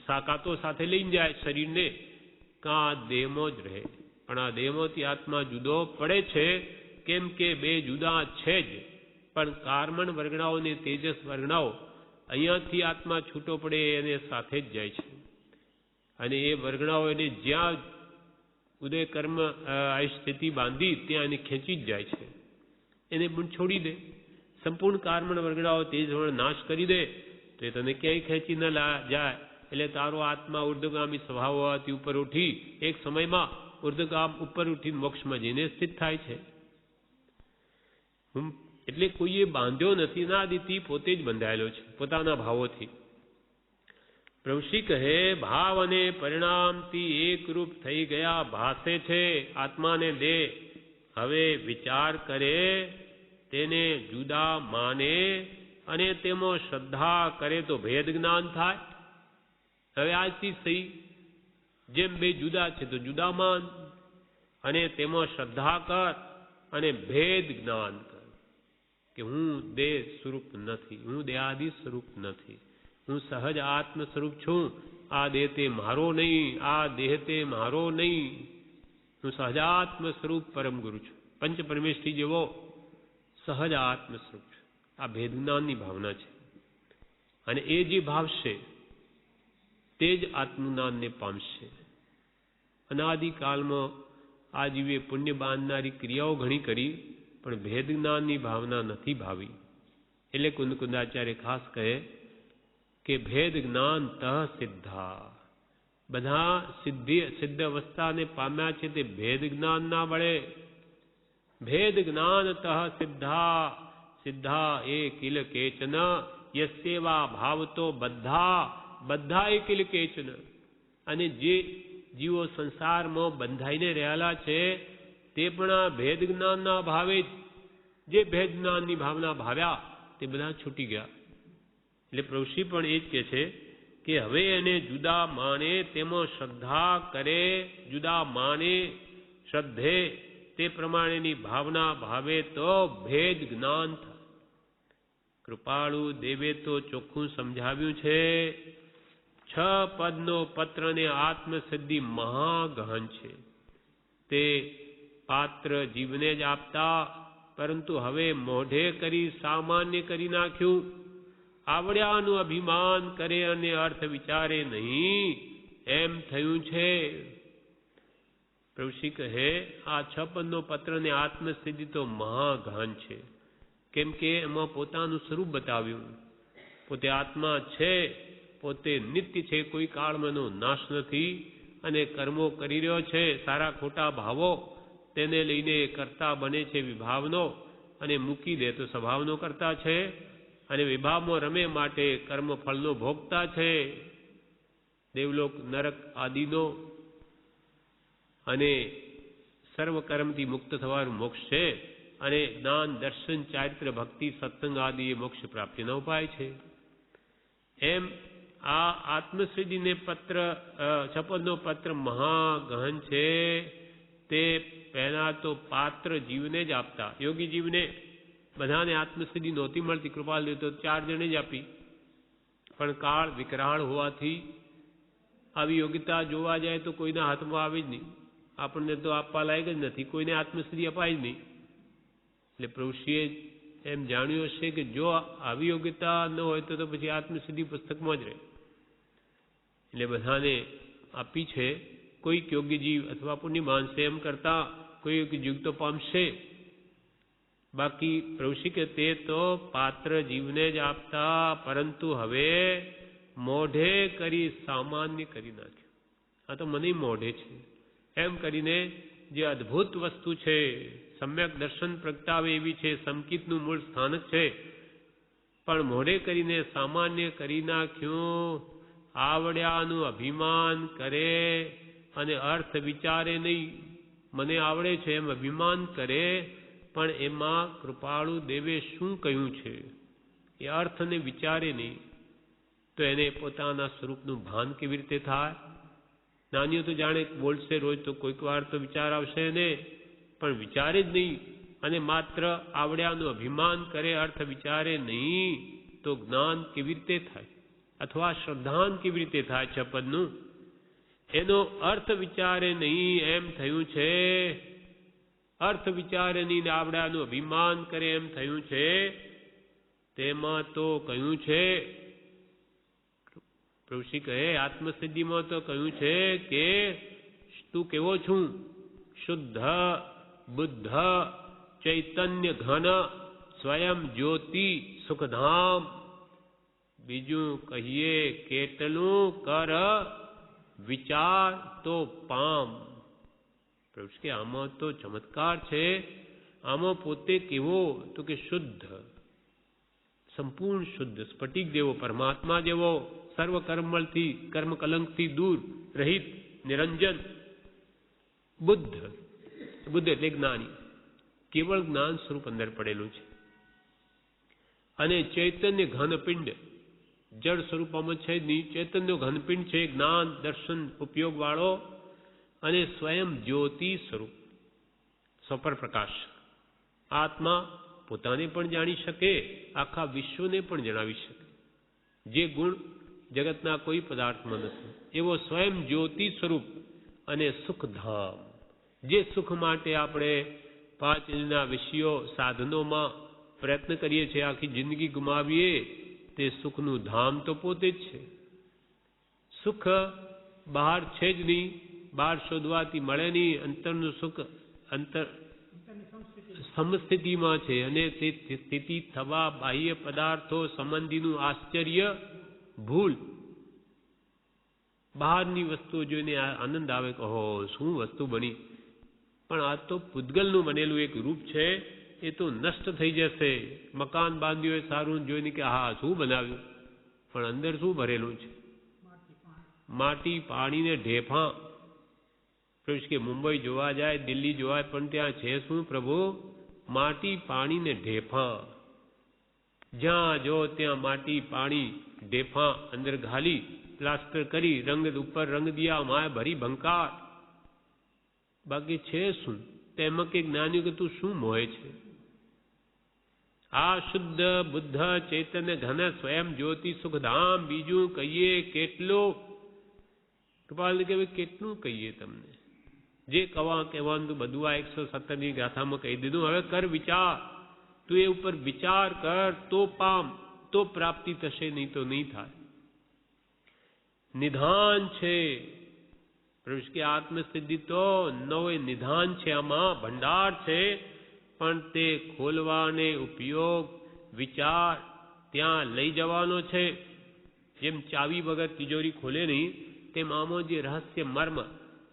સાકાતો સાથે લઈને જાય શરીરને, કાં દેહમાં જ રહે. પણ આ દેહમાંથી આત્મા જુદો પડે છે. કેમ કે બે જુદા છે જ, પણ કાર્મણ વર્ગણાઓ ને તેજસ વર્ગણાઓ અહીંયાથી આત્મા છૂટો પડે એને સાથે જ જાય છે. અને એ વર્ગણાઓ એને જ્યાં ઉદય કર્મ સ્થિતિ બાંધી ત્યાં એને ખેંચી જ જાય છે. એને પણ છોડી દે. સંપૂર્ણ કાર્મણ વર્ગણાઓ તેજ નાશ કરી દે તો એ તને ક્યાંય ખેંચી ન જાય. એટલે તારો આત્મા ઉર્ધ્વગામી સ્વભાવ હોવાથી ઉપર ઉઠી એક સમયમાં ઉર્ધ્વગામ ઉપર ઉઠી મોક્ષમાં જઈને સ્થિત થાય છે. એટલે કોઈએ બાંધ્યો નથી, નાદિથી પોતે જ બંધાયેલો છે પોતાના ભાવોથી. પ્રભુશ્રી કહે ભાવ અને પરિણામથી એકરૂપ થઈ ગયા ભાસે છે આત્માને દેહ. હવે વિચાર કરે તેને જુદા માને અને તેમાં શ્રદ્ધા કરે તો ભેદ જ્ઞાન થાય. હવે આજથી સહી જેમ બે જુદા છે તો જુદા માન અને તેમાં શ્રદ્ધા કર અને ભેદ જ્ઞાન કર કે હું દેહ સ્વરૂપ નથી, હું દેહાદિ સ્વરૂપ નથી, હું સહજ આત્મ સ્વરૂપ છું. આ દેહ તે મારો નહીં, આ દેહ તે મારો નહીં, હું સહજાત્મ સ્વરૂપ પરમ ગુરુ છું, પંચ પરમેશ્વરી જેવો સહજ આત્મ સ્વરૂપ છું. આ ભેદ જ્ઞાનની ભાવના છે. અને એ જે ભાવશે તે જ આત્મજ્ઞાનને પામશે. અનાદિકાળમાં આ જીવે પુણ્ય બાંધનારી ક્રિયાઓ ઘણી કરી પણ ભેદ જ્ઞાનની ભાવના નથી ભાવી. એટલે કુંદકુંદાચાર્ય ખાસ કહે કે ભેદ જ્ઞાન તઃ સિદ્ધા. બધા સિદ્ધ અવસ્થાને પામ્યા છે તે ભેદ જ્ઞાન ના વળે. ભેદ જ્ઞાન તઃ સિદ્ધા સિદ્ધા એ કિલ કેચન યસ્યેવા ભાવતો બધા એ કિલ કેચન. અને જે જીવો સંસારમાં બંધાઈને રહેલા છે તે પણ આ ભેદ જ્ઞાનના ભાવે જે ભેદ જ્ઞાનની ભાવના ભાવ્યા તે બધા છૂટી ગયા. એટલે પ્રભુશ્રી પણ એ જ કહે છે કે હવે એને જુદા માને તેમાં શ્રદ્ધા કરે, જુદા માને શ્રદ્ધે તે પ્રમાણેની ભાવના ભાવે તો ભેદ જ્ઞાન થાય. કૃપાળુ દેવે તો ચોખ્ખું સમજાવ્યું છે. 6 પદનો પત્ર ને આત્મસિદ્ધિ મહાગહન છે. તે પાત્ર જીવને જ આપતા, પરંતુ હવે મોઢે કરી સામાન્ય કરી નાખ્યું. આવડ્યાનું અભિમાન કરે અને અર્થ વિચારે નહીં એમ થયું છે. પ્રભુશ્રી કહે આ 6 પદનો પત્ર ને આત્મસિદ્ધિ તો મહાગહન છે. કેમ કે એમાં પોતાનું સ્વરૂપ બતાવ્યું. પોતે આત્મા છે, પોતે નિત્ય છે, કોઈ કાળમાંનો નાશ નથી અને કર્મો કરી રહ્યો છે. સારા ખોટા ભાવો તેને લઈને કરતા બને છે વિભાવનો, અને મૂકી દે તો સ્વભાવનો કરતા છે, અને વિભાવમાં રમે માટે કર્મ ફળનો ભોગતા છે. દેવલોક નરક આદિનો અને સર્વ કર્મથી મુક્ત થવાનું મોક્ષ છે. અને જ્ઞાન દર્શન ચારિત્ર ભક્તિ સત્સંગ આદિ એ મોક્ષ પ્રાપ્તિનો ઉપાય છે. એમ આ આત્મસિદ્ધિને પત્ર 6 પદનો પત્ર મહાગહન છે. તે પહેલા તો પાત્ર જીવને જ આપતા. યોગી જીવને બધાને આત્મસિદ્ધિ નહોતી મળતી. કૃપાલ દેવ તો 4 જણે જ આપી. પણ કાળ વિકરાળ હોવાથી આવી યોગ્યતા જોવા જાય તો કોઈના હાથમાં આવે જ નહીં. આપણને તો આપવા લાયક જ નથી, કોઈને આત્મસિદ્ધિ અપાય જ નહીં. એટલે પ્રભુશ્રીએ એમ જાણ્યું હશે કે જો આવી યોગ્યતા ન હોય તો પછી આત્મસિદ્ધિ પુસ્તકમાં જ રહે. એટલે બધાને આપી છે. કોઈક યોગ્ય જીવ અથવા પુણ્ય માનશે એમ કરતા કોઈ યોગ્ય જીવ તો પામશે. બાકી પ્રભુશ્રી કે તે તો પાત્ર જીવને જ આપતા, પરંતુ હવે મોઢે કરી સામાન્ય કરી નાખ્યું. આ તો મને મોઢે છે એમ કરીને જે અદ્ભુત વસ્તુ છે, સમ્યક દર્શન પ્રગટાવે એવી છે, સંકિતનું મૂળ સ્થાનક છે, પણ મોઢે કરીને સામાન્ય કરી નાખ્યું. આવડ્યાનું અભિમાન કરે અને અર્થ વિચારે નહીં. મને આવડે છે એમ અભિમાન કરે, પણ એમાં કૃપાળુ દેવે શું કહ્યું છે એ અર્થને વિચારે નહીં. તો એને પોતાના સ્વરૂપનું ભાન કેવી રીતે થાય? નાનીઓ તો જાણે બોલશે રોજ તો કોઈક વાર તો વિચાર આવશે ને, પણ વિચારે જ નહીં અને માત્ર આવડ્યાનું અભિમાન કરે, અર્થ વિચારે નહીં, તો જ્ઞાન કેવી રીતે થાય? અથવા શ્રદ્ધાન કેવી રીતે થાય? 6 પદનું એનો અર્થ વિચારે નહીં એમ થયું છે. અર્થ વિચારે નહીં, આવડ્યાનું અભિમાન કરે એમ થયું છે. તેમાં તો કહ્યું છે, પ્રભુશ્રી કહે આત્મસિદ્ધિમાં તો કહ્યું છે કે તું કેવો છું? શુદ્ધ બુદ્ધ ચૈતન્ય ઘન સ્વયં જ્યોતિ સુખધામ. બીજું કહીએ કેટલું કર વિચાર તો પામ. પ્રભુ કે આમાં તો ચમત્કાર છે. આમાં પોતે કેવો? તો કે શુદ્ધ સંપૂર્ણ શુદ્ધ સ્ફટિક જેવો, પરમાત્મા જેવો, સર્વ કર્મળથી કર્મ કલંકથી દૂર, રહિત, નિરંજન, બુદ્ધ. બુદ્ધ એટલે જ્ઞાની, કેવળ જ્ઞાન સ્વરૂપ અંદર પડેલું છે. અને ચૈતન્ય ઘનપિંડ, જળ સ્વરૂપમાં છે નહીં, ચૈતન્ય ઘનપિંડ છે, જ્ઞાન દર્શન ઉપયોગ વાળો, અને સ્વયં જ્યોતિ સ્વરૂપ, સ્વપર પ્રકાશ. આત્મા પોતાને પણ જાણી શકે, આખા વિશ્વને પણ જણાવી શકે. જે ગુણ જગતના કોઈ પદાર્થમાં નથી, એવો સ્વયં જ્યોતિ સ્વરૂપ અને સુખધામ. જે સુખ માટે આપણે 5 વિષયો સાધનોમાં પ્રયત્ન કરીએ છીએ, આખી જિંદગી ગુમાવીએ, તે સુખનું ધામ તો પોતે જ છે. સુખ બહાર છે જ નહીં, બહાર શોધવાથી મળે નહીં. અંતરનું સુખ અંતર સમસ્થિતિમાં છે, અને તે સ્થિતિ થવા બાહ્ય પદાર્થો સંબંધીનું આશ્ચર્ય ભૂલ. બહારની વસ્તુઓ જોઈને આનંદ આવે કે હો શું વસ્તુ બની, પણ આ તો પૂતગલનું બનેલું એક રૂપ છે, એ તો નષ્ટ થઈ જશે. મકાન બાંધ્યું હોય સારું, જોઈને કે હા શું બનાવ્યું, પણ અંદર શું ભરેલું છે? માટી પાણી ને ઢેફા. પ્રભુ કે મુંબઈ જોવા જાય, દિલ્હી જોવા, પણ ત્યાં છે શું પ્રભુ? માટી પાણી ને ઢેફા. જ્યાં જો ત્યાં માટી પાણી ઢેફા અંદર ઘાલી, પ્લાસ્ટર કરી, રંગ ઉપર રંગ દિયા, માય ભરી ભંકાર. બાકી છે શું? તેમાં કે જ્ઞાનીઓ કે તું શું મોહે છે? આ શુદ્ધ બુદ્ધ ચૈતન્ય ઘન સ્વયં જ્યોતિ સુખધામ, બીજું કહીએ કેટલું? કૃપાલ કે કેટલું કહીએ તમને? જે કહેવાનું બધું આ 117ની ગાથામાં કહી દીધું. હવે કર વિચાર, તું એ ઉપર વિચાર કર, તો પામ, તો પ્રાપ્તિ થશે, નહીં તો નહીં થાય. નિધાન છે પ્રભુ કે આત્મસિદ્ધિ તો નવે નિધાન છે, આમાં ભંડાર છે, પણ તે ખોલવાને ઉપયોગ વિચાર ત્યાં લઈ જવાનો છે. જેમ ચાવી વગર તિજોરી ખોલે નહીં, તેમ આમાં જે રહસ્ય મર્મ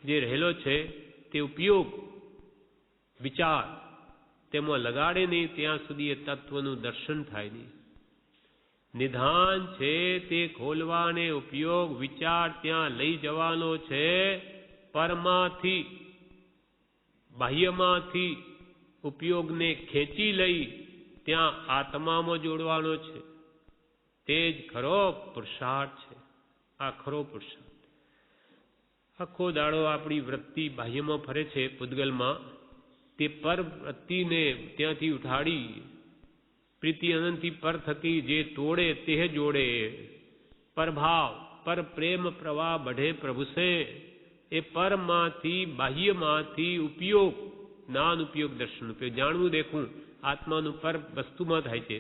જે રહેલો છે, તે ઉપયોગ વિચાર તેમાં લગાડે નહીં, ત્યાં સુધી એ તત્વનું દર્શન થાય નહીં. નિધાન છે તે ખોલવાને ઉપયોગ વિચાર ત્યાં લઈ જવાનો છે. પરમાંથી બાહ્યમાંથી ઉપયોગને ખેંચી લઈ ત્યાં આત્મામાં જોડવાનો છે. તે જ ખરો પુરુષાર્થ છે. આ ખરો પુરુષાર્થ. આખો દાડો આપણી વૃત્તિ બાહ્યમાં ફરે છે, પૂતગલમાં. તે પર વૃત્તિને ત્યાંથી ઉઠાડી પ્રીતિ અનંતથી પર થકી જે તોડે તે જોડે. પરભાવ પર પ્રેમ પ્રવાહ બઢે પ્રભુ સે. એ પરમાંથી બાહ્યમાંથી ઉપયોગ, જ્ઞાન ઉપયોગ, દર્શન ઉપયોગ, જાણવું દેખવું આત્માનું પર વસ્તુમાં થાય છે.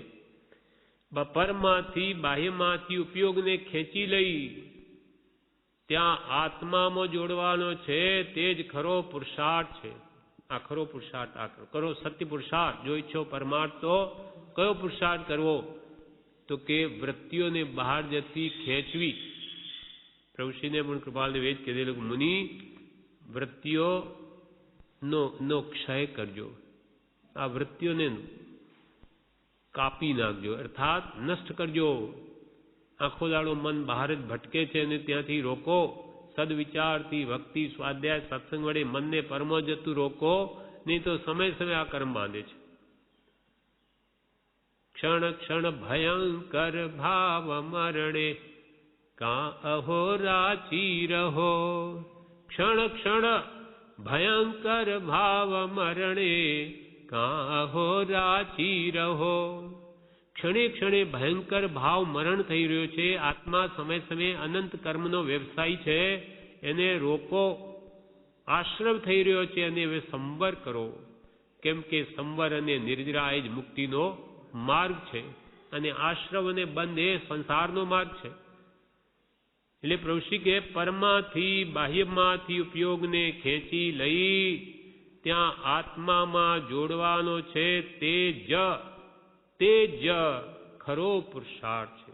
પરમાંથી બાહ્યમાંથી ઉપયોગને ખેંચી લઈ ત્યાં આત્મામાં જોડવાનો છે. તે જ ખરો પુરુષાર્થ છે. આ ખરો પુરુષાર્થ. આ કરો સત્ય પુરુષાર્થ. જો ઈચ્છો પરમાર્થ તો કયો પુરુષાર્થ કરવો? તો કે વૃત્તિઓને બહાર જતી ખેંચવી. પ્રભુશ્રીને પણ કૃપાલને વેદ કીધેલું, મુનિ વૃત્તિઓ નો ક્ષય કરજો. આ વૃત્તિઓને કાપી નાખજો, અર્થાત નષ્ટ કરજો. આખો દાડો મન બહાર જ ભટકે છે, અને ત્યાંથી રોકો. સદવિચારથી ભક્તિ સ્વાધ્યાય સત્સંગ વડે મનને પરમો જતું રોકો, નહીં તો સમય સમય આ કર્મ બાંધે છે. ક્ષણ ક્ષણ ભયંકર ભાવ મરણે કા અહોરાચી રહો. ક્ષણ ક્ષણ ભયંકર ભાવ મરણે કા અહોરાચી રહો. ક્ષણે ક્ષણે ભયંકર ભાવ મરણ થઈ રહ્યો છે. આત્મા સમય સમયે અનંત કર્મનો વ્યવસાય છે, એને રોકો. આશ્રવ થઈ રહ્યો છે, અને હવે સંવર કરો. કેમ કે સંવર અને નિર્જરા એ જ મુક્તિનો માર્ગ છે, અને આશ્રવ અને બંધ એ સંસારનો માર્ગ છે. એટલે પ્રભુશ્રી કે પરમાંથી બાહ્યમાંથી ઉપયોગને ખેંચી લઈ ત્યાં આત્મામાં જોડવાનો છે. તે જ ખરો પુરુષાર્થ છે.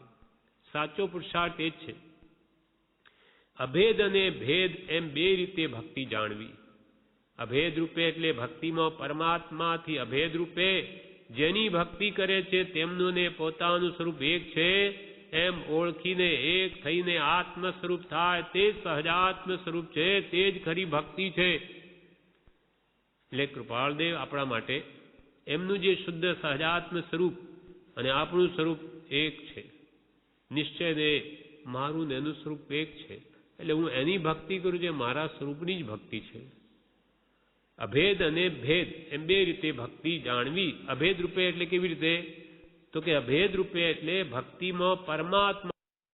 સાચો પુરુષાર્થ એ જ છે. અભેદ અને ભેદ એમ બે રીતે ભક્તિ જાણવી. અભેદ રૂપે એટલે ભક્તિમાં પરમાત્માથી અભેદ રૂપે જેની ભક્તિ કરે છે તેમનું ને પોતાનું સ્વરૂપ એક છે એમ ઓળખીને એક થઈને આત્મ સ્વરૂપ થાય તે સહજાત્મ સ્વરૂપ છે, તે જ ખરી ભક્તિ છે. એટલે કૃપાળદેવ આપણા માટે એમનું જે શુદ્ધ સહજાત્મ સ્વરૂપ અને આપણું સ્વરૂપ એક છે. નિશ્ચય દે મારું ને એનું સ્વરૂપ એક છે, એટલે હું એની ભક્તિ કરું છું, મારા સ્વરૂપની જ ભક્તિ છે. અભેદ અને ભેદ એમ બે રીતે ભક્તિ જાણવી. અભેદ રૂપે એટલે કેવી રીતે? તો કે અભેદ રૂપે એટલે ભક્તિમાં પરમાત્મા